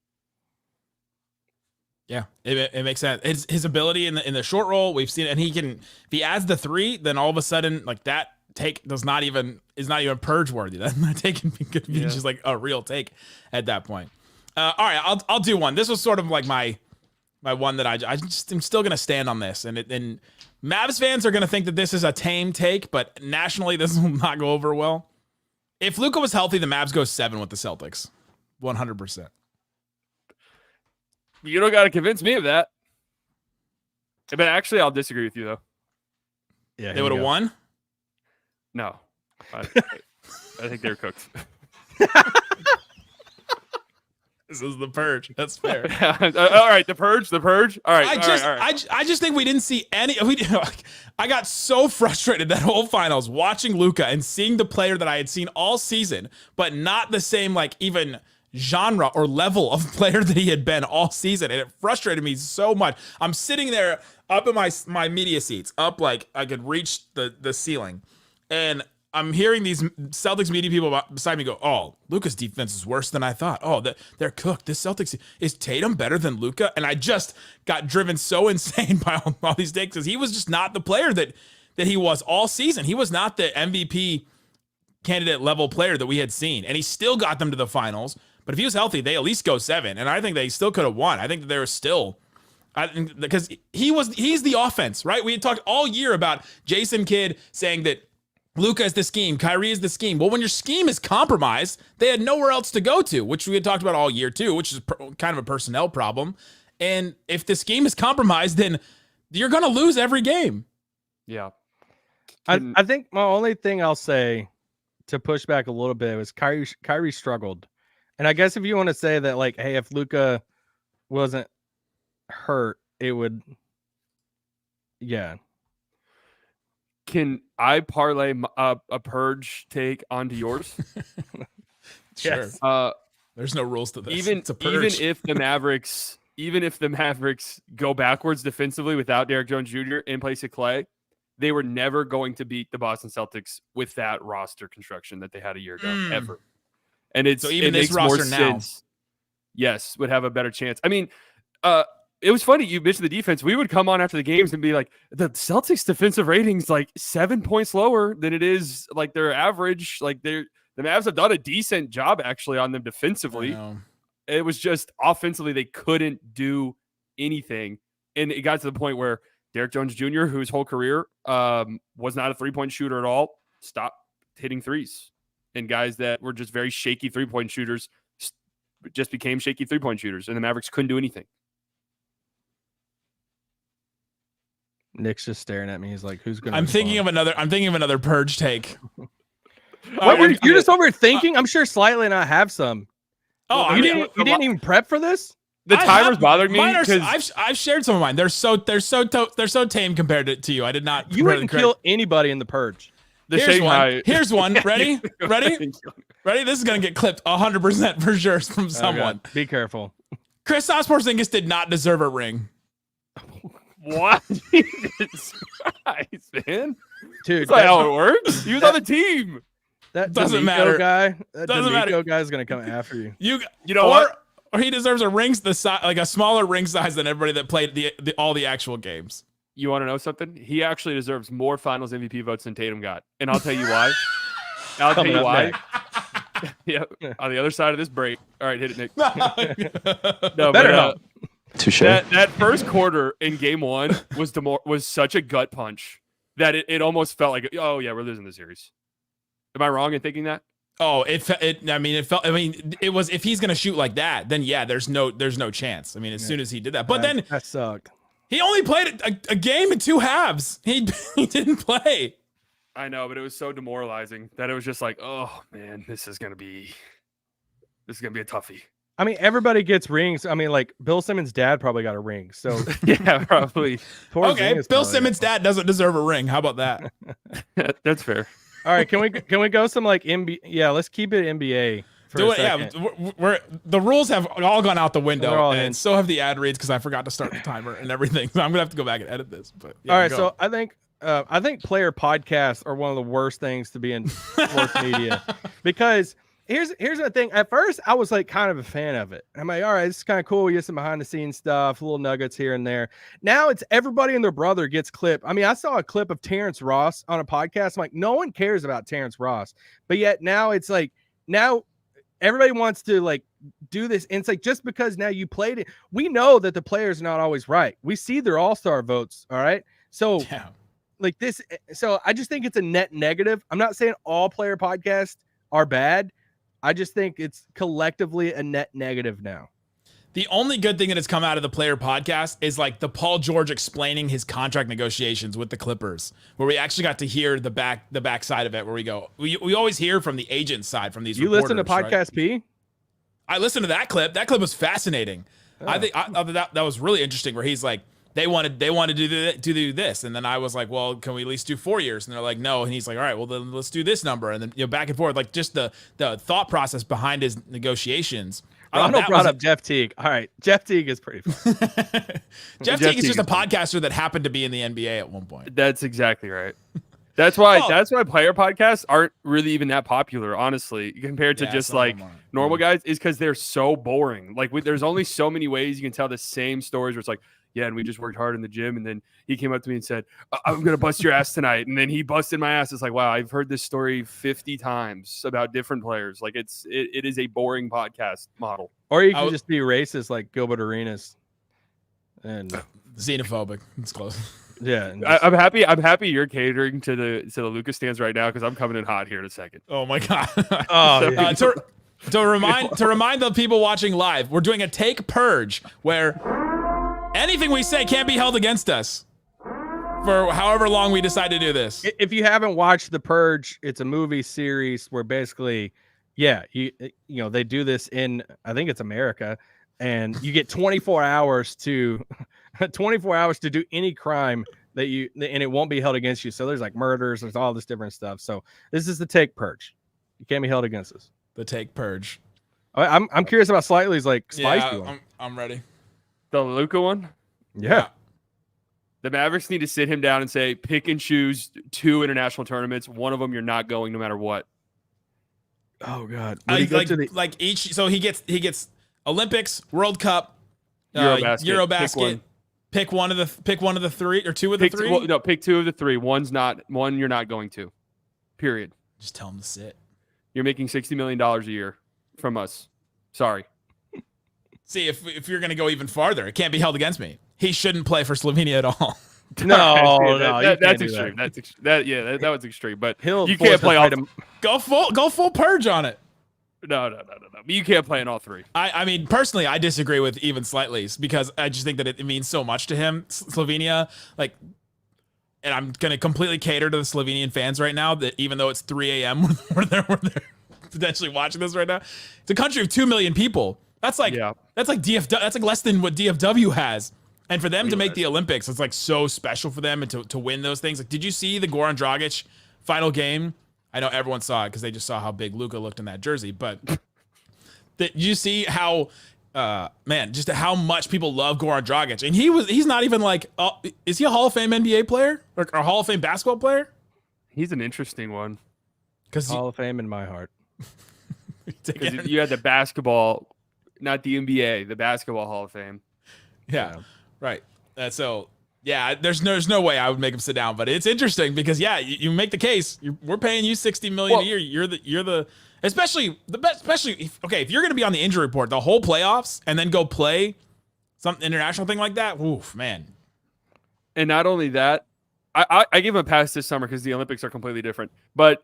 Yeah, it makes sense. His ability in the short roll, we've seen it, and he can, if he adds the 3, then all of a sudden, like, that take is not even purge worthy. That take could be just like a real take at that point. All right, I'll do one. This was sort of like my one that I'm still gonna stand on this, and Mavs fans are gonna think that this is a tame take, but nationally this will not go over well. If Luka was healthy, the Mavs go 7 with the Celtics, 100%. You don't got to convince me of that. But actually, I'll disagree with you, though. Yeah, they would have won? No, I think they're cooked. This is the purge. That's fair. All right, the purge. All right. I just think we didn't see any. I got so frustrated that whole finals watching Luka and seeing the player that I had seen all season, but not the same like even genre or level of player that he had been all season, and it frustrated me so much. I'm sitting there up in my media seats, up like I could reach the ceiling, and I'm hearing these Celtics media people beside me go, "Oh, Luka's defense is worse than I thought. Oh, they're cooked. This Celtics is Tatum better than Luka?" And I just got driven so insane by all these takes because he was just not the player that he was all season. He was not the MVP candidate level player that we had seen, and he still got them to the finals. But if he was healthy, they at least go 7, and I think they still could have won. I think that they were still. Because he's the offense, right? We had talked all year about Jason Kidd saying that Luka is the scheme, Kyrie is the scheme. Well, when your scheme is compromised, they had nowhere else to go to, which we had talked about all year too, which is kind of a personnel problem. And if the scheme is compromised, then you're going to lose every game. Yeah. I think my only thing I'll say to push back a little bit was Kyrie struggled. And I guess if you want to say that, like, hey, if Luka wasn't hurt, it would, yeah. Can I parlay a purge take onto yours? Sure. Yes. There's no rules to this. Even if the Mavericks go backwards defensively without Derrick Jones Jr. in place of Klay, they were never going to beat the Boston Celtics with that roster construction that they had a year ago, ever. And it makes more sense. Yes, would have a better chance. I mean, it was funny you mentioned the defense. We would come on after the games and be like, the Celtics defensive ratings like 7 points lower than it is like their average. Like the Mavs have done a decent job actually on them defensively. It was just offensively they couldn't do anything, and it got to the point where Derrick Jones Jr., whose whole career was not a 3-point shooter at all, stopped hitting threes, and guys that were just very shaky 3-point shooters just became shaky 3-point shooters, and the Mavericks couldn't do anything. Nick's just staring at me. He's like, "Who's gonna?" I'm thinking of another purge take. You're just overthinking. I'm sure Slightly and I have some. Oh, you didn't even prep for this. The timer's bothered me because I've shared some of mine. They're so tame compared to you. I did not. You wouldn't kill anybody in the purge. Here's one. Ready? This is gonna get clipped 100% for sure from someone. Okay. Be careful. Kristaps Porzingis did not deserve a ring. What? Jesus Christ, man. Dude, that's not how it works. He was on the team. That doesn't matter. Doesn't matter. Guy is gonna come after you. You know what? Or he deserves a ring like a smaller ring size than everybody that played all the actual games. You want to know something? He actually deserves more Finals MVP votes than Tatum got, and I'll tell you why. Yeah, on the other side of this break. All right, hit it, Nick. No, better not. Touche. That first quarter in Game 1 was such a gut punch that it almost felt like, oh yeah, we're losing the series. Am I wrong in thinking that? Oh, it was, if he's gonna shoot like that, then yeah, there's no chance. I mean, as soon as he did that, but then that sucked. He only played a game in 2 halves. He didn't play. I know, but it was so demoralizing that it was just like, oh man, this is gonna be a toughie. I mean, everybody gets rings. I mean, like Bill Simmons' dad probably got a ring. So yeah, probably. Okay, Bill Simmons' dad doesn't deserve a ring. How about that? That's fair. All right, can we go some like NBA? Yeah, let's keep it NBA. Do it. Yeah, we're the rules have all gone out the window, and so have the ad reads because I forgot to start the timer and everything. So I'm gonna have to go back and edit this. But yeah, all right, so I think player podcasts are one of the worst things to be in sports media because. Here's the thing. At first, I was like kind of a fan of it. I'm like, all right, this is kind of cool. We get some behind the scenes stuff, little nuggets here and there. Now it's everybody and their brother gets clipped. I mean, I saw a clip of Terrence Ross on a podcast. I'm like, no one cares about Terrence Ross, but yet now it's like now everybody wants to like do this. And it's like just because now you played it, we know that the players are not always right. We see their all-star votes. All right, so yeah. Like this. So I just think it's a net negative. I'm not saying all player podcasts are bad. I just think it's collectively a net negative now. The only good thing that has come out of the player podcast is like the Paul George explaining his contract negotiations with the Clippers, where we actually got to hear the back side of it, where we always hear from the agent side from these You listen to reporters, Podcast right? P? I listened to that clip. That clip was fascinating. Oh. I think that was really interesting, where he's like, they wanted to do this, and then I was like, well, can we at least do 4 years? And they're like, no. And he's like, all right, well then let's do this number, and then back and forth, like just the thought process behind his negotiations. Ronald brought up Jeff Teague. All right, Jeff Teague is pretty fun. Jeff Teague is just a podcaster that happened to be in the NBA at one point. That's exactly right. That's why player podcasts aren't really even that popular, honestly, compared to just like normal guys, is because they're so boring. Like there's only so many ways you can tell the same stories where it's like, yeah, and we just worked hard in the gym, and then he came up to me and said, I'm gonna bust your ass tonight, and then he busted my ass. It's like, wow, I've heard this story 50 times about different players. Like it is a boring podcast model. Or you can just be racist like Gilbert Arenas and xenophobic. It's close. Yeah, I'm happy you're catering to the Luka stands right now, because I'm coming in hot here in a second. Oh my god. Oh, to remind the people watching live, we're doing a take purge where anything we say can't be held against us for however long we decide to do this. If you haven't watched The Purge, it's a movie series where basically, you they do this in, I think it's America, and you get 24 hours to do any crime and it won't be held against you. So there's like murders, there's all this different stuff. So this is the take purge. You can't be held against us. The take purge. I'm curious about Slightly's like spicy one. I'm ready. The Luka one? Yeah. The Mavericks need to sit him down and say, pick and choose 2 international tournaments. One of them you're not going no matter what. Oh God. So he gets Olympics, World Cup, Eurobasket. Pick one of the 3 or 2 of the 3. Pick 2 of the 3. One you're not going to. Period. Just tell him to sit. You're making $60 million a year from us. Sorry. See, if you're going to go even farther, it can't be held against me. He shouldn't play for Slovenia at all. That's extreme. That was extreme. But you can't play all. Go full purge on it. No. You can't play in all 3. I mean, personally, I disagree with even slightly, because I just think that it means so much to him, Slovenia. Like, and I'm going to completely cater to the Slovenian fans right now, that even though it's 3 a.m. when they're potentially watching this right now, it's a country of 2 million people. That's like DFW. That's like less than what DFW has. And for them to make the Olympics, it's like so special for them, and to win those things. Like, did you see the Goran Dragic final game? I know everyone saw it because they just saw how big Luka looked in that jersey. But did you see how, just how much people love Goran Dragic? And he's not even like, is he a Hall of Fame NBA player or a Hall of Fame basketball player? He's an interesting one. Because Hall of Fame in my heart. Because you had the basketball, not the NBA, the basketball Hall of Fame. Yeah. Right. So, there's no way I would make him sit down, but it's interesting because, you make the case. We're paying you $60 million a year. You're the especially if you're going to be on the injury report the whole playoffs and then go play some international thing like that. Oof, man. And not only that, I give him a pass this summer because the Olympics are completely different. But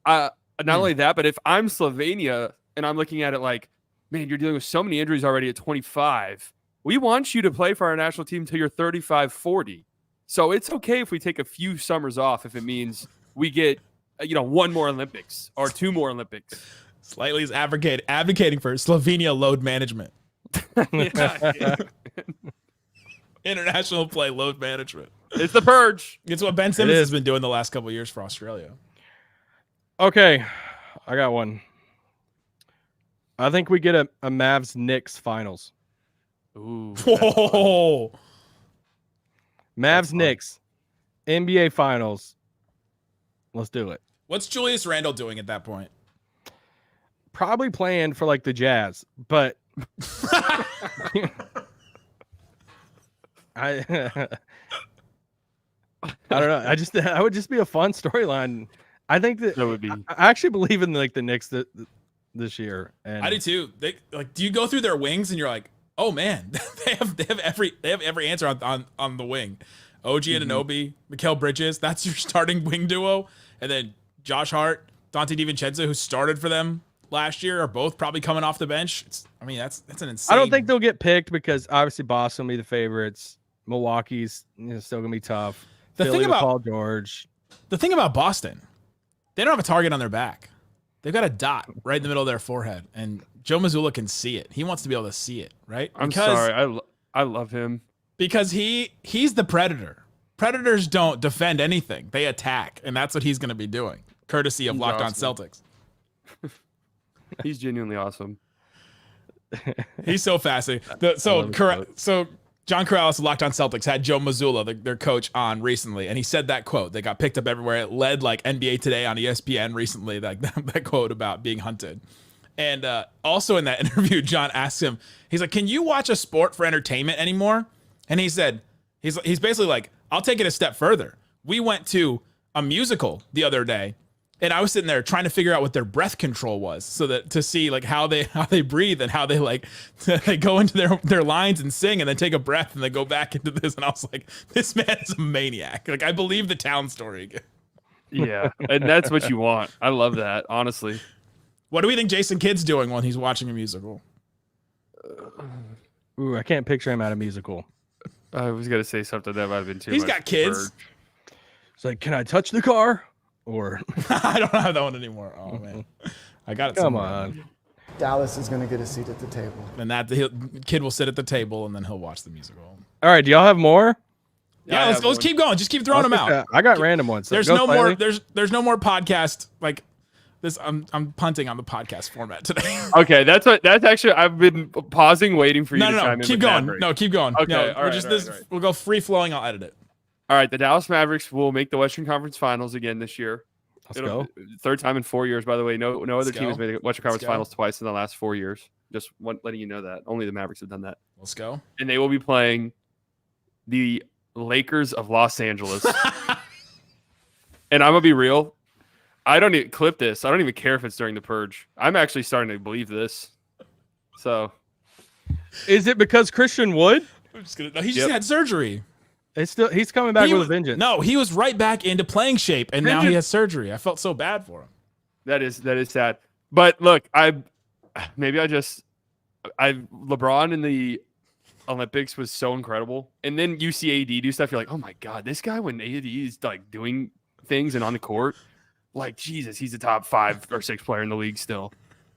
not only that, but if I'm Slovenia and I'm looking at it like, man, you're dealing with so many injuries already at 25. We want you to play for our national team until you're 35, 40. So it's okay if we take a few summers off if it means we get, 1 more Olympics or 2 more Olympics. Slightly is advocating for Slovenia load management. International play load management. It's the purge. It's what Ben Simmons has been doing the last couple of years for Australia. Okay, I got one. I think we get a Mavs Knicks finals. Ooh. Whoa. Mavs Knicks NBA finals. Let's do it. What's Julius Randle doing at that point? Probably playing for like the Jazz, but I don't know. I would just be a fun storyline. I think that would be. I actually believe in like the Knicks this year. And I do too. They do you go through their wings and you're like, oh man, they have every answer on the wing. OG Anunoby, Mikal Bridges, that's your starting wing duo, and then Josh Hart, Dante DiVincenzo, who started for them last year are both probably coming off the bench. That's an insane. I don't think they'll get picked because obviously Boston will be the favorites. Milwaukee's still gonna be tough. The Philly thing with about Paul George. The thing about Boston, they don't have a target on their back. They've got a dot right in the middle of their forehead, and Joe Mazzulla can see it. He wants to be able to see it, right? I'm sorry. I love him. Because he's the predator. Predators don't defend anything. They attack, and that's what he's going to be doing, courtesy of Locked On Celtics. He's genuinely awesome. He's so fascinating. So John Corrales of Locked On Celtics had Joe Mazzulla, their coach, on recently, and he said that quote. They got picked up everywhere. It led like NBA Today on ESPN recently, that quote about being hunted. And also in that interview, John asked him, he's like, can you watch a sport for entertainment anymore? And he said, he's basically like, I'll take it a step further. We went to a musical the other day, and I was sitting there trying to figure out what their breath control was, so that to see like how they breathe and how they like they go into their lines and sing and then take a breath and then go back into this. And I was like, this man is a maniac. Like, I believe the town story again. Yeah, and that's what you want. I love that, honestly. What do we think Jason Kidd's doing when he's watching a musical? Ooh, I can't picture him at a musical. I was gonna say something that might have been too. He's much got kids. It's like, can I touch the car? Or I don't have that one anymore. Oh man, I got it. Come somewhere. on. Dallas is going to get a seat at the table. And that Kid will sit at the table and then he'll watch the musical. All right, do y'all have more? Yeah, let's keep going. Just keep throwing them out. I got random ones. So There's no more. There's no more podcast like this. I'm punting on the podcast format today. Okay, that's actually I've been pausing, waiting for you to chime in. Keep going. No, keep going. Okay, no, all right, we'll go free flowing. I'll edit it. All right, the Dallas Mavericks will make the Western Conference Finals again this year. Let's go. Third time in 4 years, by the way. No other team has made the Western Conference Finals twice in the last 4 years. Just letting you know that. Only the Mavericks have done that. Let's go. And they will be playing the Lakers of Los Angeles. And I'm going to be real. I don't even clip this. I don't even care if it's during the purge. I'm actually starting to believe this. So. Is it because Christian Wood? He just had surgery. He's coming back with a vengeance. No, he was right back into playing shape, and now he has surgery. I felt so bad for him. That is sad. But look, LeBron in the Olympics was so incredible, and then you see AD do stuff. You're like, oh my god, this guy when AD is like doing things and on the court, like Jesus, he's a top 5 or 6 player in the league still.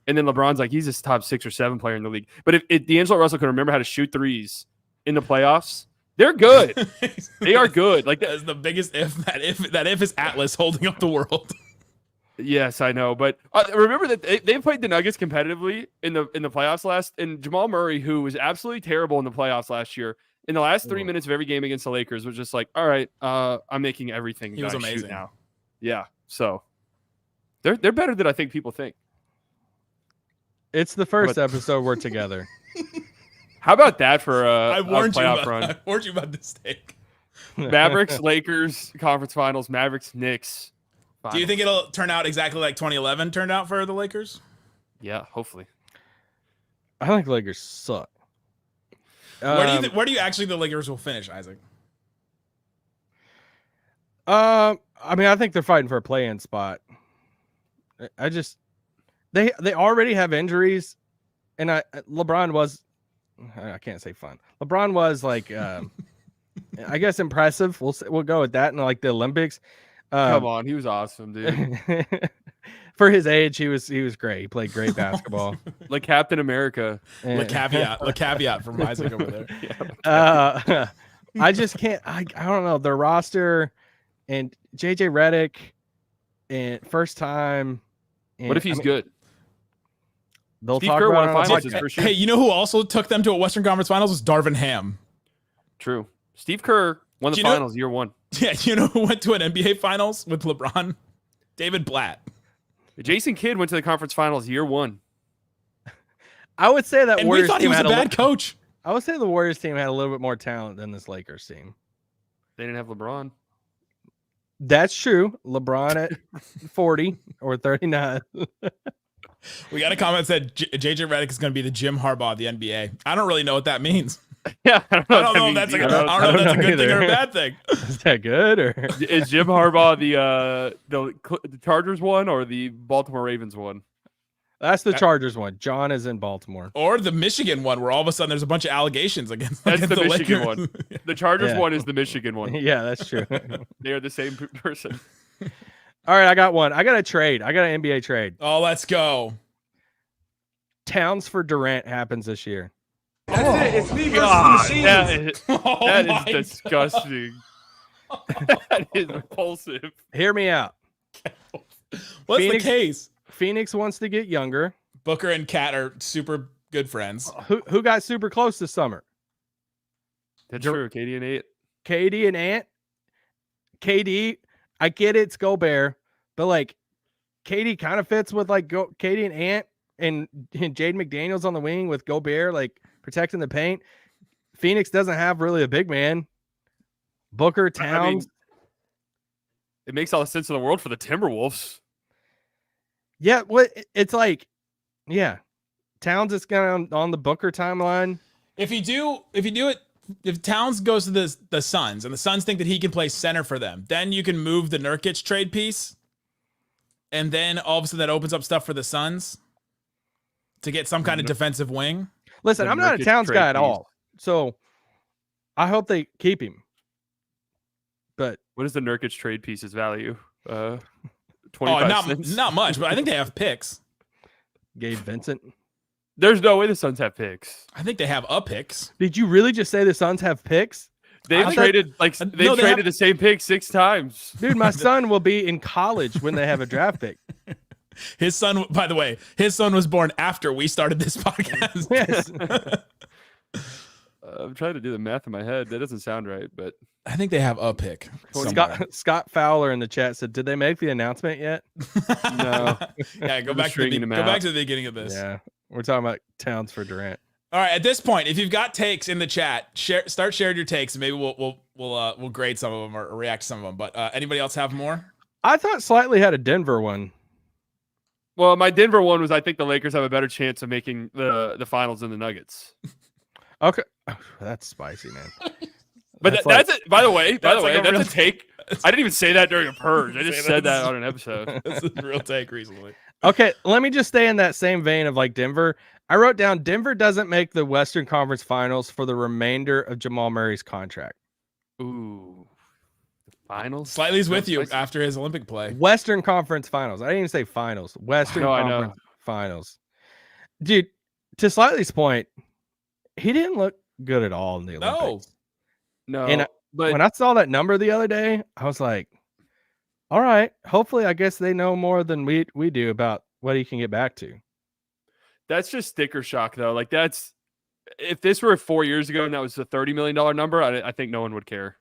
And then LeBron's like, he's a top 6 or 7 player in the league. But if D'Angelo Russell can remember how to shoot threes in the playoffs. They're good. They are good. Like that's the biggest if. That if is Atlas holding up the world. Yes, I know. But remember that they played the Nuggets competitively in the playoffs last. And Jamal Murray, who was absolutely terrible in the playoffs last year, in the last 3 minutes of every game against the Lakers, was just like, all right, I'm making everything. He was amazing now. Yeah. So they're better than I think people think. It's the first episode we're together. How about that for I warned playoff run? I warned you about this take. Mavericks, Lakers, conference finals, Mavericks, Knicks. Finals. Do you think it'll turn out exactly like 2011 turned out for the Lakers? Yeah, hopefully. I think Lakers suck. Where do you actually think the Lakers will finish, Isaac? I think they're fighting for a play-in spot. They already have injuries, and LeBron was. I can't say fun. LeBron was like, I guess impressive. We'll go with that. And like the Olympics, come on, he was awesome, dude. For his age, he was great. He played great basketball, like Captain America. The caveat from Isaac over there. I just can't. I don't know their roster and JJ Redick and first time. And, what if he's good? They'll Steve talk Kerr about won a it. finals for sure. Hey, you know who also took them to a Western Conference Finals was Darvin Ham. True. Steve Kerr won the finals year 1. Yeah, you know who went to an NBA Finals with LeBron? David Blatt. Jason Kidd went to the conference finals year 1. I would say that and Warriors we thought he was a bad coach. I would say the Warriors team had a little bit more talent than this Lakers team. They didn't have LeBron. That's true. LeBron at 40 or 39. We got a comment that said JJ Redick is going to be the Jim Harbaugh of the NBA. I don't really know what that means. Yeah, I don't know if that's a good thing or a bad thing. Is that good or is Jim Harbaugh the Chargers one or the Baltimore Ravens one? That's the Chargers one. John is in Baltimore. Or the Michigan one, where all of a sudden there's a bunch of allegations against. That's against the Michigan Lakers. one. The Chargers Yeah. one is the Michigan one. Yeah, that's true. They are the same person. All right, I got one. I got a trade. I got an NBA trade. Oh, let's go. Towns for Durant happens this year. That's it. It's me versus the God, machine. that my is disgusting. That is repulsive. Hear me out. What's Phoenix- the case? Phoenix wants to get younger. Booker and Kat are super good friends. Who got super close this summer? That's true. Katie and 8. KD and Ant. KD, I get it's Gobert, but like KD kind of fits with like KD and Ant and Jaden McDaniels on the wing with Gobert like protecting the paint. Phoenix doesn't have really a big man. Booker, Towns. I mean, it makes all the sense in the world for the Timberwolves. Yeah, it's like, yeah. Towns is kind of on the Booker timeline. If Towns goes to the Suns and the Suns think that he can play center for them, then you can move the Nurkic trade piece, and then all of a sudden that opens up stuff for the Suns to get some kind of defensive wing. Listen, The I'm not a Nurkic Towns trade guy at piece. all, so I hope they keep him. But What is the Nurkic trade piece's value? 25 Oh, cents. not much, but I think they have picks. Gabe Vincent. There's no way the Suns have picks. I think they have picks. Did you really just say the Suns have picks? They've I traded no, they traded have- the same pick 6 times. Dude, my son will be in college when they have a draft pick. His son, by the way, was born after we started this podcast. Yes. I'm trying to do the math in my head. That doesn't sound right, but I think they have a pick. somewhere. Scott Fowler in the chat said, "Did they make the announcement yet?" no. Yeah, go They're back stringing them go out. back to the beginning of this. Yeah, we're talking about Towns for Durant. All right, at this point, if you've got takes in the chat, start sharing your takes, and maybe we'll grade some of them or react to some of them. But anybody else have more? I thought Slightly had a Denver one. Well, my Denver one was I think the Lakers have a better chance of making the finals than the Nuggets. Okay, oh, that's spicy, man. But that's it. By the way, that's like a that's real- a take. I didn't even say that during a purge. I just said that on an episode. That's a real take recently. Okay, let me just stay in that same vein of like Denver. I wrote down Denver doesn't make the Western Conference Finals for the remainder of Jamal Murray's contract. Ooh, finals. Slightly's with you Spicy. after his Olympic play. Western Conference Finals. I didn't even say finals. Western No, I know. Conference Finals. Dude, to Slightly's point, he didn't look good at all in the No. Olympics. No, And but when I saw that number the other day, I was like, all right, hopefully I guess they know more than we do about what he can get back to. that's just sticker shock, though. Like that's if this were 4 years ago and that was a $30 million number, I think no one would care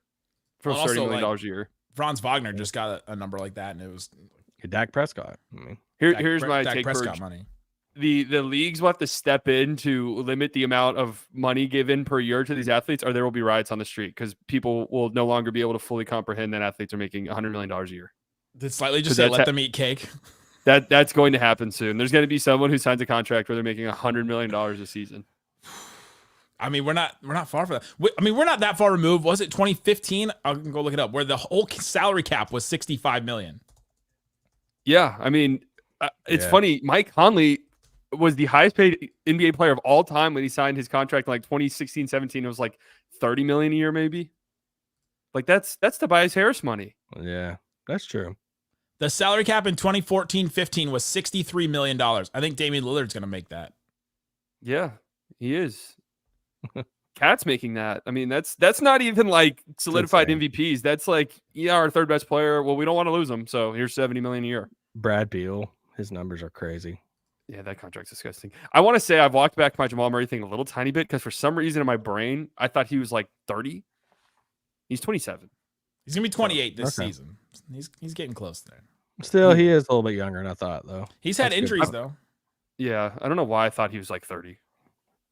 for Well, also, $30 million like, a year. Franz Wagner just got a number like that, and it was Dak Prescott. I mean, Here's my Dak take. Prescott Purge. money. The leagues will have to step in to limit the amount of money given per year to these athletes, or there will be riots on the street because people will no longer be able to fully comprehend that athletes are making $100 million a year. Did Slightly just So say that's let them eat cake? That's going to happen soon. There's going to be someone who signs a contract where they're making $100 million a season. I mean, we're not far from that. We're not that far removed. Was it 2015? I'll go look it up. Where the whole salary cap was 65 million. Yeah, I mean, it's Yeah. funny. Mike Conley was the highest paid NBA player of all time when he signed his contract in like 2016, 17. It was like 30 million a year, maybe. Like that's Tobias Harris money. yeah, that's true. The salary cap in 2014-15 was $63 million. I think Damian Lillard's going to make that. Yeah, he is. Cat's making that. I mean, that's not even like solidified insane. MVPs. That's like, yeah, our third best player. Well, we don't want to lose him, so here's 70 million a year. Brad Beal, his numbers are crazy. Yeah, that contract's disgusting. I want to say I've walked back my Jamal Murray thing a little tiny bit because for some reason in my brain, I thought he was like 30. He's 27. He's going to be 28 this Okay. season. He's getting close there. Still, he is a little bit younger than I thought, though. He's had That's good. injuries, though. Yeah, I don't know why I thought he was like 30.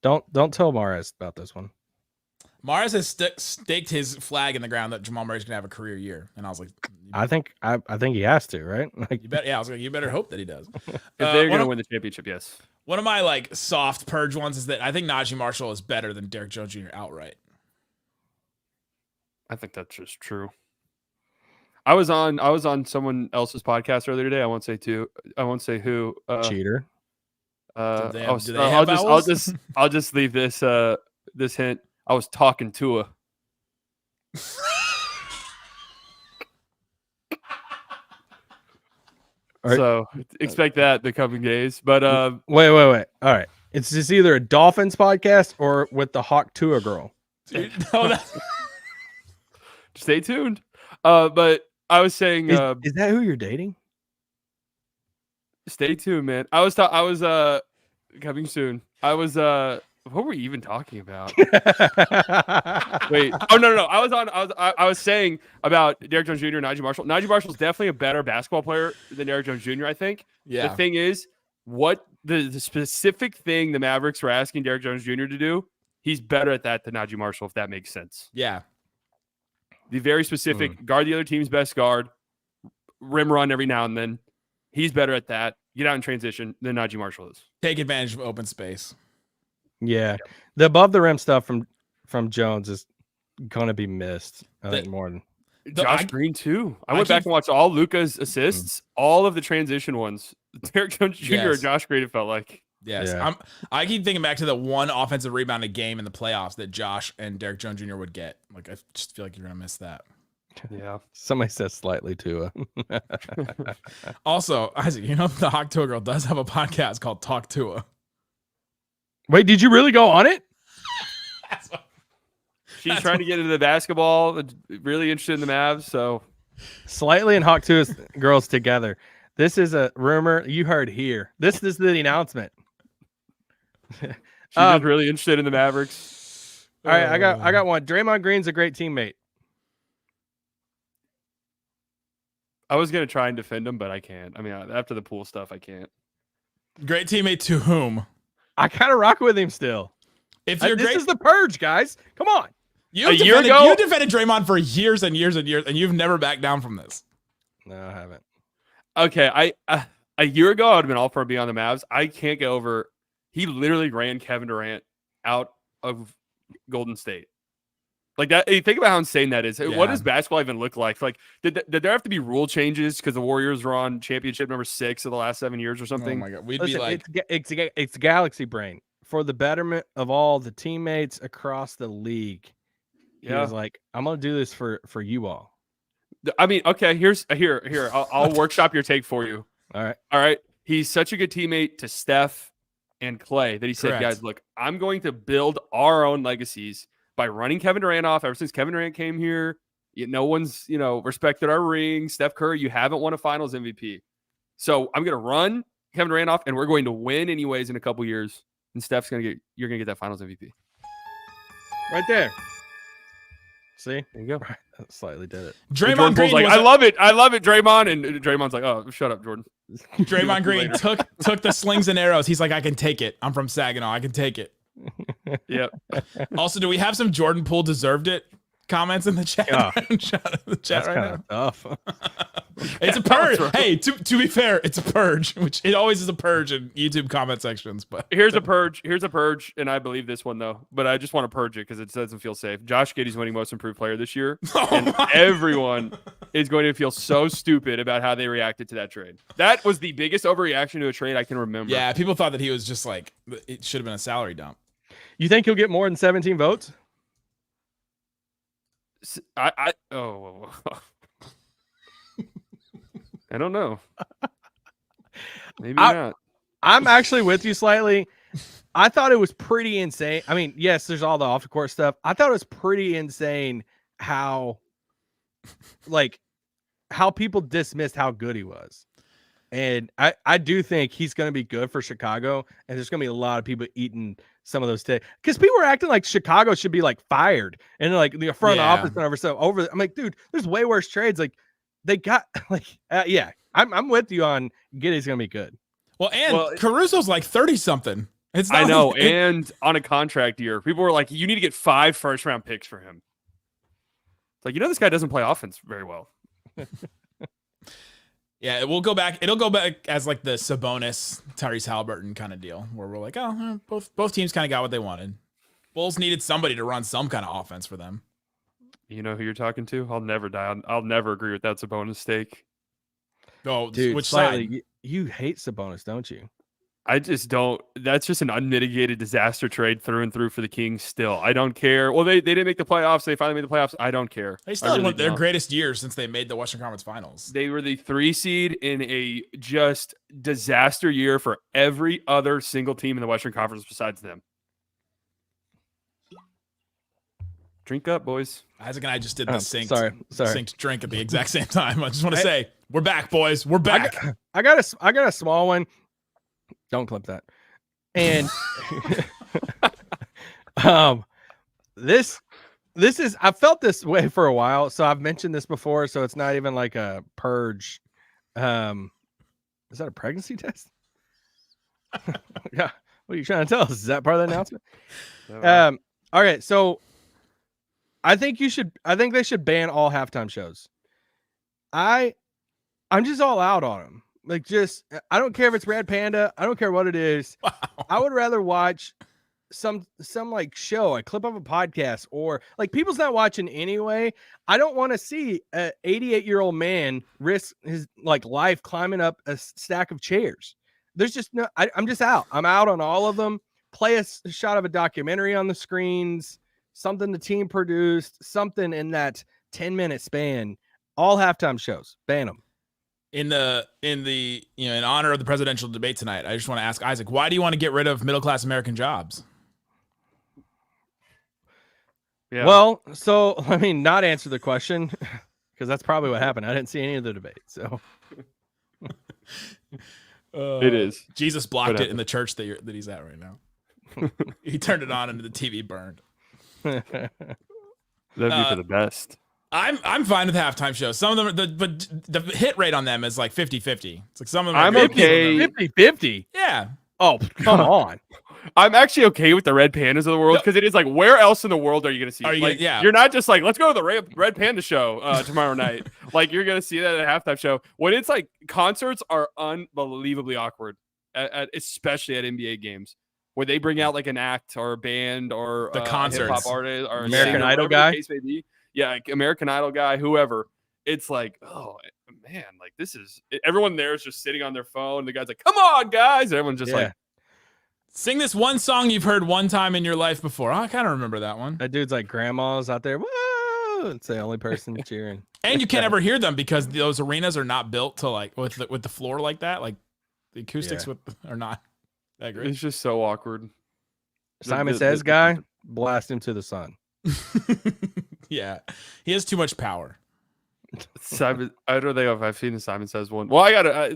Don't tell Maris about this one. Mars has staked his flag in the ground that Jamal Murray's going to have a career year. And I was like, I think he has to, right? Like, you bet. Yeah, I was like, you better hope that he does. If they're one going to of- win the championship, yes. One of my like soft purge ones is that I think Naji Marshall is better than Derek Jones Jr. outright. I think that's just true. I was on someone else's podcast earlier today. I won't say who. cheater. Do they have I'll vowels? just leave this this hint. I was talking to her. So expect that the coming days. But wait. All right. It's just either a Dolphins podcast or with the Hawk Tua girl. Dude, no, that's... stay tuned. But I was saying, is that who you're dating? Stay tuned, man. I was coming soon. What were we even talking about? Wait. Oh no. I was saying about Derrick Jones Jr. and Naji Marshall. Naji Marshall's definitely a better basketball player than Derrick Jones Jr., I think. Yeah. The thing is, what the specific thing the Mavericks were asking Derrick Jones Jr. to do, he's better at that than Naji Marshall, if that makes sense. Yeah. The very specific guard the other team's best guard, rim run every now and then. He's better at that. Get out in transition than Naji Marshall is. Take advantage of open space. Yeah. The above the rim stuff from Jones is gonna be missed. I think more than Josh Green too. I went back and watched all Luka's assists, all of the transition ones. Derrick Jones Jr. or Josh Green, it felt like. Yes. Yeah. I keep thinking back to the one offensive rebound a game in the playoffs that Josh and Derrick Jones Jr. would get. Like, I just feel like you're gonna miss that. Yeah. Somebody said slightly Tua. Also, Isaac, you know the Hawk Tua girl does have a podcast called Talk Tua. Wait, did you really go on it? She's trying to get into the basketball, really interested in the Mavs. So Slightly and Hawk Tua girls together. This is a rumor you heard here. This is the announcement. she's just really interested in the Mavericks. All right, I got one. Draymond Green's a great teammate. I was gonna try and defend him, but I can't. I mean, after the pool stuff, I can't. Great teammate to whom? I kind of rock with him still. If you're this is the purge, guys. Come on. You defended Draymond for years and years and years, and you've never backed down from this. No, I haven't. Okay, a year ago I would have been all for being on the Mavs. I can't get over. He literally ran Kevin Durant out of Golden State. Like that. Think about how insane that is. Yeah. What does basketball even look like? Like, did there have to be rule changes because the Warriors were on championship number 6 of the last 7 years or something? Oh my god, we'd Listen, be like, it's galaxy brain for the betterment of all the teammates across the league. He was like, I'm gonna do this for you all. I mean, okay, here. I'll workshop your take for you. All right. He's such a good teammate to Steph and Klay that he said, Correct. guys, look, I'm going to build our own legacies by running Kevin Durant off. Ever since Kevin Durant came here, no one's, respected our ring. Steph Curry, you haven't won a finals MVP. So I'm going to run Kevin Durant off and we're going to win anyways in a couple years. And you're going to get that finals MVP. Right there. See? There you go. Slightly did it. Draymond Green like, I love it, Draymond. And Draymond's like, oh, shut up, Jordan. Draymond Green took the slings and arrows. He's like, I can take it. I'm from Saginaw. I can take it. Yep. Also, do we have some Jordan Poole deserved it comments in the chat? That's right now. Tough. It's a purge. Hey, to be fair, it's a purge, which it always is a purge in YouTube comment sections. But here's a purge, and I believe this one though. But I just want to purge it because it doesn't feel safe. Josh Giddey's winning Most Improved Player this year, and everyone is going to feel so stupid about how they reacted to that trade. That was the biggest overreaction to a trade I can remember. Yeah, people thought that he was just like it should have been a salary dump. You think he'll get more than 17 votes? I don't know. Maybe not. I'm actually with you slightly. I thought it was pretty insane. I mean, yes, there's all the off the court stuff. I thought it was pretty insane how people dismissed how good he was. And I do think he's going to be good for Chicago. And there's going to be a lot of people eating some of those takes because people were acting like Chicago should be like fired and like the front office and over. I'm like, dude, there's way worse trades. Like they got I'm with you on Giddey's going to be good. Well, Caruso's like 30 something. I know. And on a contract year, people were like, you need to get 5 first-round picks for him. It's like, this guy doesn't play offense very well. Yeah, it'll go back as like the Sabonis, Tyrese Halliburton kind of deal, where we're like, oh, both teams kind of got what they wanted. Bulls needed somebody to run some kind of offense for them. You know who you're talking to? I'll never die. I'll never agree with that Sabonis take. Oh, dude, which slightly, side? You hate Sabonis, don't you? I just don't. That's just an unmitigated disaster trade through and through for the Kings still. I don't care. Well, they didn't make the playoffs. They finally made the playoffs. I don't care. They still had one of their greatest years since they made the Western Conference Finals. They were the 3 seed in a just disaster year for every other single team in the Western Conference besides them. Drink up, boys. Isaac and I just did the synced drink at the exact same time. I just want to say, we're back, boys. We're back. I got a small one. Don't clip that. And this is, I felt this way for a while. So I've mentioned this before. So it's not even like a purge. Is that a pregnancy test? Yeah. What are you trying to tell us? Is that part of the announcement? All right. So I think they should ban all halftime shows. I'm just all out on them. Like, just, I don't care if it's Red Panda. I don't care what it is. Wow. I would rather watch some like show, a clip of a podcast, or like people's not watching anyway. I don't want to see a 88-year-old man risk his like life climbing up a stack of chairs. There's just no, I'm just out. I'm out on all of them. Play a shot of a documentary on the screens, something the team produced, something in that 10-minute span. All halftime shows, ban them. In honor of the presidential debate tonight, I just want to ask Isaac, why do you want to get rid of middle-class American jobs? Yeah. Well, so let me not answer the question because that's probably what happened. I didn't see any of the debate. So it is. Jesus blocked it in the church that he's at right now. He turned it on and the TV burned. That'd be for the best. I'm fine with halftime shows. Some of them, but the hit rate on them is like 50-50. It's like some of them. I'm okay. 50-50. Yeah. Oh, come on. I'm actually okay with the Red Pandas of the world because it is like, where else in the world are you going to see? You're not just like, let's go to the Red Panda show tomorrow night. Like, you're going to see that at a halftime show. When it's like, concerts are unbelievably awkward, especially at NBA games, where they bring out like an act or a band or the concerts, hip-hop artist or American Idol guy. Case may be. Yeah, like American Idol guy, whoever. It's like, oh man, like this is everyone there is just sitting on their phone. The guy's like, "Come on, guys!" And everyone's just like, sing this one song you've heard one time in your life before. I kind of remember that one. That dude's like grandma's out there. Whoa! It's the only person cheering. And you can't ever hear them because those arenas are not built to like with the floor like that. Like the acoustics are not that great. It's just so awkward. Simon Says guy, blast him to the sun. Yeah, he has too much power. Simon, I don't know if I've seen the Simon Says one. Well, I got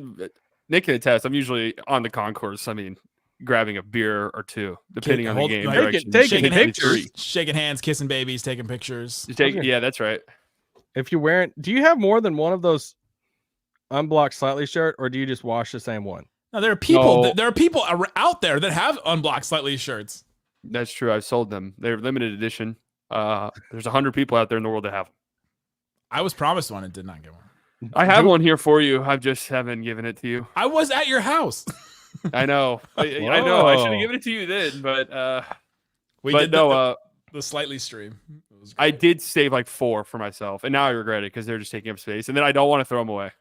Nick can attest. I'm usually on the concourse. I mean, grabbing a beer or two, depending on the game direction. Taking pictures, shaking hands, kissing babies, taking pictures. Yeah, that's right. If you're wearing, do you have more than one of those unblocked slightly shirt, or do you just wash the same one? No, there are people. No. There are people out there that have unblocked slightly shirts. That's true. I've sold them. They're limited edition. There's 100 people out there in the world that have them. I was promised one and did not get one. I have one here for you. I just haven't given it to you. I was at your house. I know. I know. I should have given it to you then, but we did the slightly stream. I did save like 4 for myself, and now I regret it because they're just taking up space, and then I don't want to throw them away.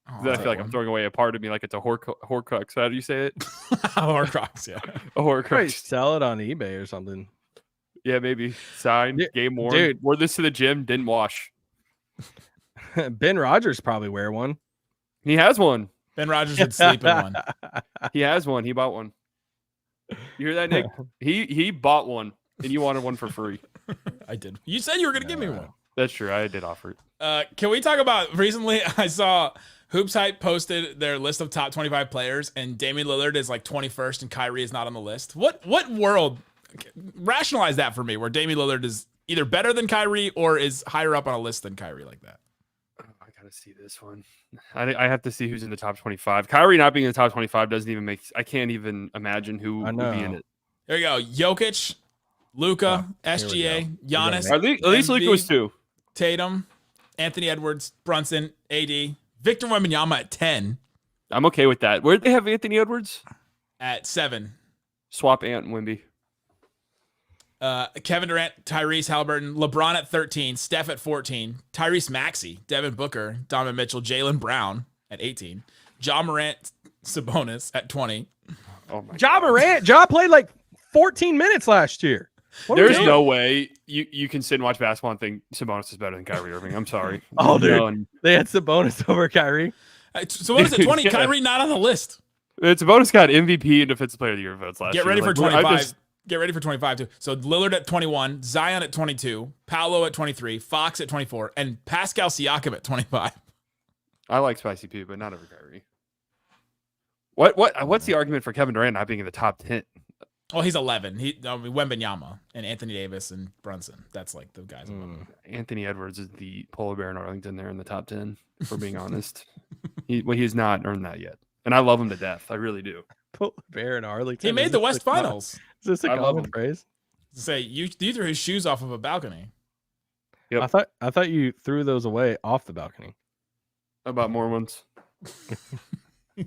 I feel like I'm throwing away a part of me, like it's a Horcrux. How do you say it? Horcrux, yeah. A Horcrux. Sell it on eBay or something. Yeah, maybe. Signed, game worn. Dude. Wore this to the gym, didn't wash. Ben Rogers probably wear one. He has one. Ben Rogers would sleep in one. He has one. He bought one. You hear that, Nick? He bought one, and you wanted one for free. I did. You said you were going to give me one. That's true. I did offer it. Can we talk about recently? I saw Hoops Hype posted their list of top 25 players, and Damian Lillard is like 21st, and Kyrie is not on the list. What world? Rationalize that for me, where Damian Lillard is either better than Kyrie or is higher up on a list than Kyrie like that. Oh, I gotta see this one. I have to see who's in the top 25. Kyrie not being in the top 25 doesn't even make. I can't even imagine who would be in it. There you go. Jokic, Luka, SGA, Giannis. At least Luka was 2. Tatum, Anthony Edwards, Brunson, AD, Victor Wembanyama at 10. I'm okay with that. Where did they have Anthony Edwards? At 7. Swap Ant and Wemby. Kevin Durant, Tyrese Halliburton, LeBron at 13, Steph at 14, Tyrese Maxey, Devin Booker, Donovan Mitchell, Jaylen Brown at 18, Ja Morant, Sabonis at 20. Oh my Ja God. Morant. Ja played like 14 minutes last year. What are we There's doing? no way you can sit and watch basketball and think Sabonis is better than Kyrie Irving. I'm sorry. Oh, dude. None. They had Sabonis over Kyrie. Sabonis at 20. Yeah. Kyrie not on the list. Sabonis got MVP and Defensive Player of the Year votes last year. Get ready for Like, 25. Get ready for 25 too. So Lillard at 21, Zion at 22, Paolo at 23, Fox at 24, and Pascal Siakam at 25. I like Spicy P, but not over Kyrie. What's the argument for Kevin Durant not being in the top 10? Well, he's 11. Wembanyama and Anthony Davis and Brunson. That's like the guys. Anthony Edwards is the polar bear in Arlington there in the top 10, if we're being honest. He's not earned that yet. And I love him to death. I really do. Bear and Arlington. He made the West Finals. Is this a I love common him. phrase? Say you threw his shoes off of a balcony. Yep. I thought you threw those away off the balcony. How about more ones? He's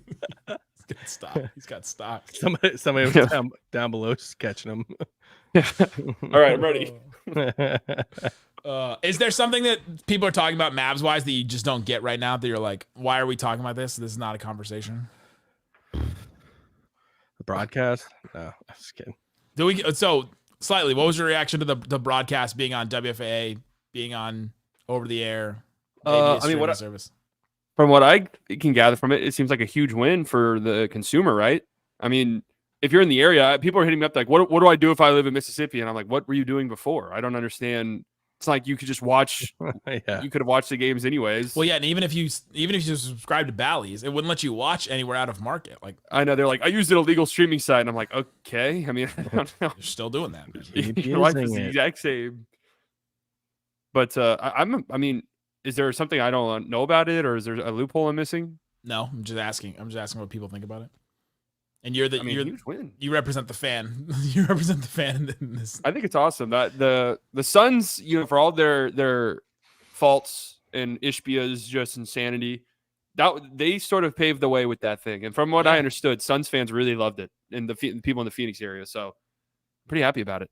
got stock. He's got stock. Somebody was down below just catching them. All right, I'm ready. Is there something that people are talking about Mavs wise that you just don't get right now? That you're like, why are we talking about this? This is not a conversation. The broadcast? No, I'm just kidding. So Slightly, what was your reaction to the broadcast being on WFAA, being on over the air? Service? From what I can gather from it, it seems like a huge win for the consumer, right? I mean, if you're in the area, people are hitting me up like, what do I do if I live in Mississippi? And I'm like, what were you doing before? I don't understand. It's like you could just watch. Yeah. You could have watched the games anyways. Well, yeah, and even if you subscribe to Bally's, it wouldn't let you watch anywhere out of market. Like, I know they're like, I used an illegal streaming site, and I'm like, okay. I mean, I don't know. you're still doing that. Your life is using the it. exact same. But I mean, is there something I don't know about it, or is there a loophole I'm missing? No, I'm just asking what people think about it. And you're huge win. you represent the fan. You represent the fan in this. I think it's awesome that the Suns, for all their faults and Ishbia's just insanity, that they sort of paved the way with that thing. And from what I understood, Suns fans really loved it, and the people in the Phoenix area. So, I'm pretty happy about it.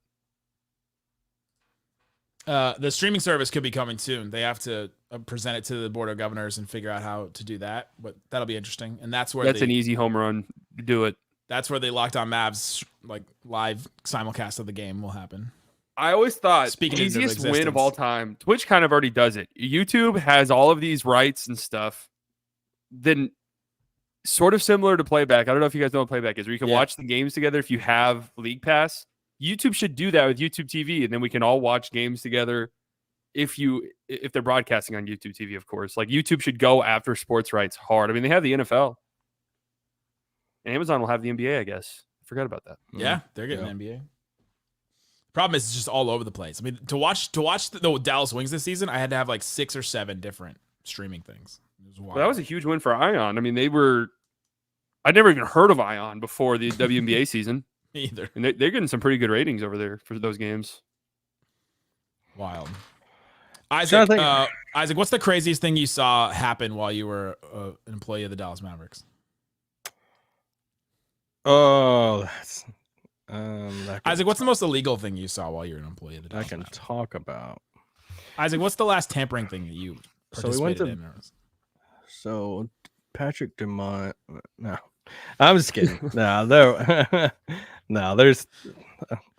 The streaming service could be coming soon. They have to present it to the board of governors and figure out how to do that. But that'll be interesting. And that's where an easy home run. Do it. That's where they Locked On Mavs like live simulcast of the game will happen. I always thought Speaking the into easiest win existence. of all time. Twitch kind of already does it. YouTube has all of these rights and stuff. Then sort of similar to playback. I don't know if you guys know what playback is, where you can watch the games together if you have League Pass. YouTube should do that with YouTube TV, and then we can all watch games together if they're broadcasting on YouTube TV, of course. Like, YouTube should go after sports rights hard. I mean, they have the NFL. And Amazon will have the NBA, I guess. I forgot about that. Yeah, they're getting NBA. Problem is, it's just all over the place. I mean, to watch the Dallas Wings this season, I had to have like 6 or 7 different streaming things. It was wild. Well, that was a huge win for Ion. I mean, I'd never even heard of Ion before the WNBA season. Me either. And they're getting some pretty good ratings over there for those games. Wild. Isaac, what's the craziest thing you saw happen while you were an employee of the Dallas Mavericks? Oh, that's Isaac, what's the most illegal thing you saw while you were an employee of the Dallas Mavericks? talk about. Isaac, what's the last tampering thing that you participated in? So Patrick Dumont. No, I'm just kidding.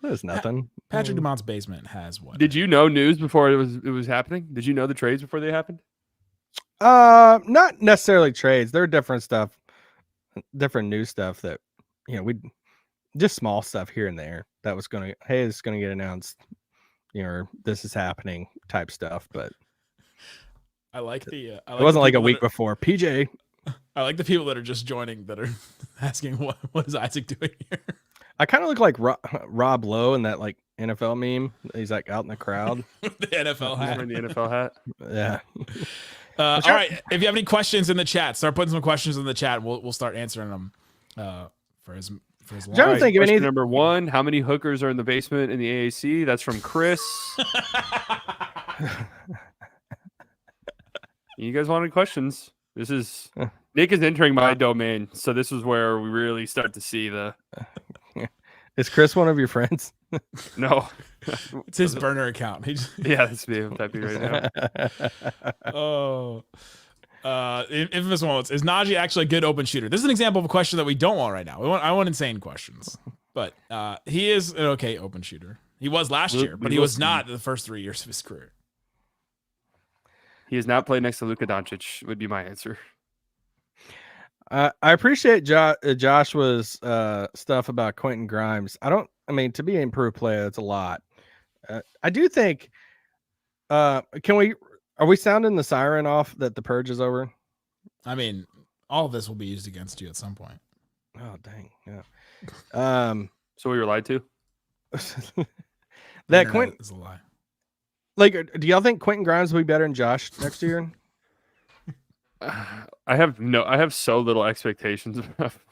There's nothing. Patrick Dumont's basement has what? Did you know news before it was happening? Did you know the trades before they happened? Not necessarily trades. There are different stuff, different news stuff that we just small stuff here and there that was it's gonna get announced, this is happening type stuff. But I like the. It wasn't like a week before. PJ. I like the people that are just joining that are asking what is Isaac doing here. I kind of look like Rob Lowe in that like NFL meme. He's like out in the crowd. The NFL hat. Wearing the NFL hat. Yeah. All right. If you have any questions in the chat, start putting some questions in the chat. We'll start answering them for his long. Trying to think of Question number 1: how many hookers are in the basement in the AAC? That's from Chris. You guys wanted questions? This is Nick is entering my domain, so this is where we really start to see the. Is Chris one of your friends? No, it's his burner account. Yeah, that's me. I'm typing right now. Oh, Infamous moments. Is Naji actually a good open shooter? This is an example of a question that we don't want right now. I want insane questions. But he is an okay open shooter. He was last year, but he was not the first 3 years of his career. He has not played next to Luka Doncic, would be my answer. I appreciate Joshua's stuff about Quentin Grimes. To be an improved player, that's a lot. I do think, are we sounding the siren off that the purge is over? I mean, all of this will be used against you at some point. Oh, dang. Yeah. So we were lied to? That Quentin is a lie. Like, do y'all think Quentin Grimes will be better than Josh next year? I have so little expectations.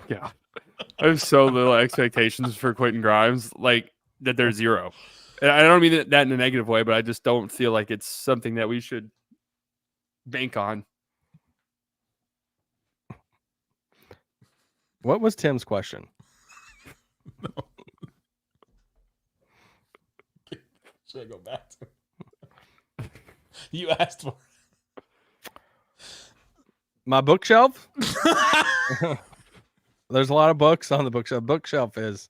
Yeah. I have so little expectations for Quentin Grimes, like that they're zero. And I don't mean that in a negative way, but I just don't feel like it's something that we should bank on. What was Tim's question? No. Should I go back to it? You asked for my bookshelf. There's a lot of books on the bookshelf. Bookshelf is,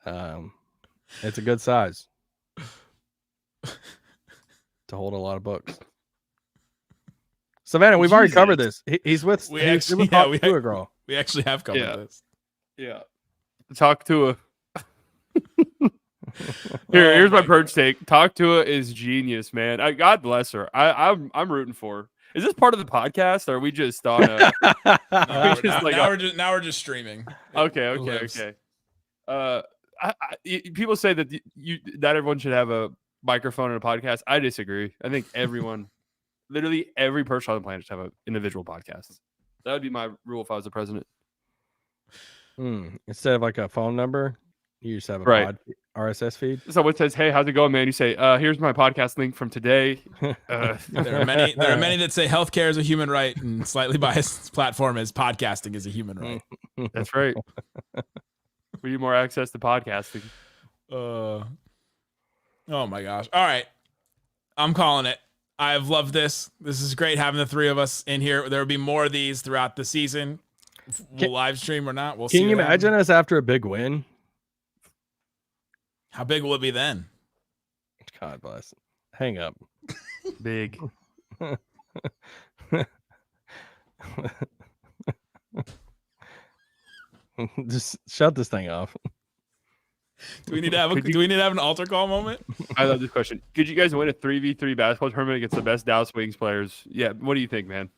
it's a good size to hold a lot of books. Savannah, we've already covered this. He's with a girl. We actually have covered this. Yeah. Talk to a. Here's my purge take. Talk to it is genius, man. God bless her. I'm rooting for her. Is this part of the podcast, or are we just on? Now we're just streaming. Okay. People say that that everyone should have a microphone in a podcast. I disagree. I think everyone, literally every person on the planet, should have an individual podcast. That would be my rule if I was the president. Instead of like a phone number, you just have a pod RSS feed. So it says, "Hey, how's it going, man?" You say, "Here's my podcast link from today." There are many that say healthcare is a human right, and Slightly Biased platform is podcasting is a human right. That's right. We need more access to podcasting. Oh my gosh! All right, I'm calling it. I've loved this. This is great having the three of us in here. There will be more of these throughout the season. We'll live stream or not. We'll see. Can you imagine us after a big win? How big will it be then? God bless. Hang up. Big. Just shut this thing off. Do we need to have an altar call moment? I love this question. Could you guys win a 3v3 basketball tournament against the best Dallas Wings players? Yeah. What do you think, man?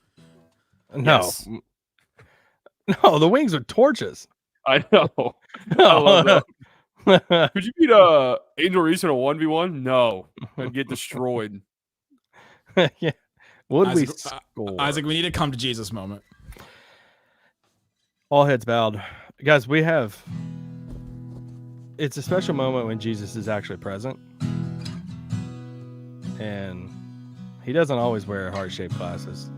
No. Yes. No, the Wings are torches. I know. I love that. Could you beat Angel Reese in a 1v1? No. I'd get destroyed. Yeah. Would Isaac, we score? Isaac, we need to come to Jesus moment. All heads bowed. Guys, it's a special moment when Jesus is actually present. And he doesn't always wear heart-shaped glasses.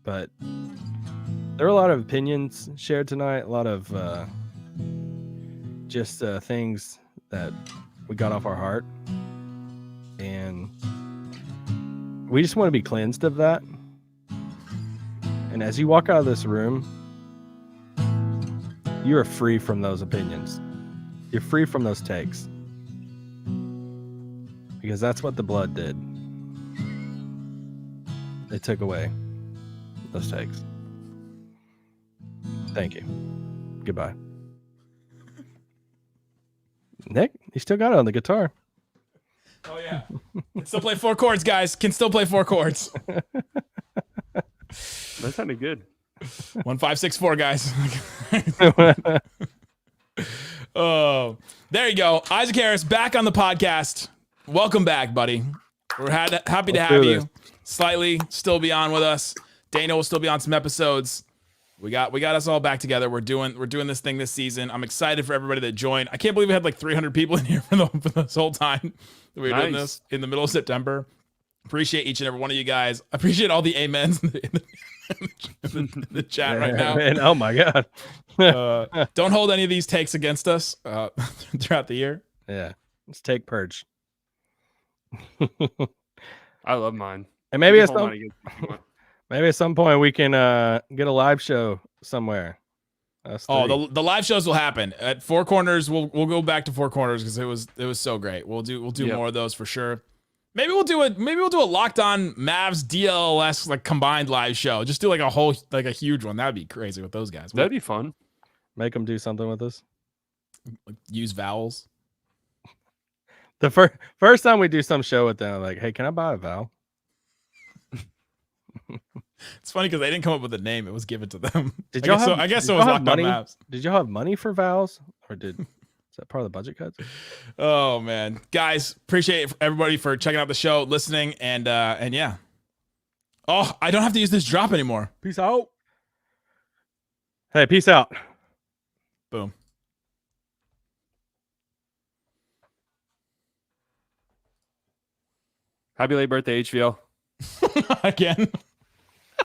But there were a lot of opinions shared tonight, a lot of things that we got off our heart. And we just want to be cleansed of that. And as you walk out of this room, you are free from those opinions. You're free from those takes. Because that's what the blood did. It took away those takes. Thank you. Goodbye. Nick, you still got it on the guitar. Oh yeah. Can still play 4 chords, guys. Can still play 4 chords. That sounded good. 1, 5, 6, 4, guys. Oh, there you go. Isaac Harris back on the podcast. Welcome back, buddy. We're happy to have you. Slightly still be on with us. Dana will still be on some episodes. We got us all back together. We're doing this thing this season. I'm excited for everybody that joined. I can't believe we had like 300 people in here for this whole time that we were doing this in the middle of September. Appreciate each and every one of you guys. I appreciate all the amens in the chat right now. Man, oh my God. Don't hold any of these takes against us throughout the year. Yeah. Let's take purge. I love mine. And maybe Maybe at some point we can get a live show somewhere. Oh, the live shows will happen at Four Corners. We'll go back to Four Corners because it was so great. We'll do more of those for sure. Maybe we'll do a Locked On Mavs DLS like combined live show. Just do like a huge one. That'd be crazy with those guys. That'd be fun. Make them do something with us. Like, use vowels. The first time we do some show with them, like, hey, can I buy a vowel? It's funny because they didn't come up with a name; it was given to them. I guess it was Locked On Mavs. Did y'all have money for vowels, or is that part of the budget cuts? Oh man, guys, appreciate everybody for checking out the show, listening, and yeah. Oh, I don't have to use this drop anymore. Peace out. Hey, peace out. Boom. Happy late birthday, HVL. Again.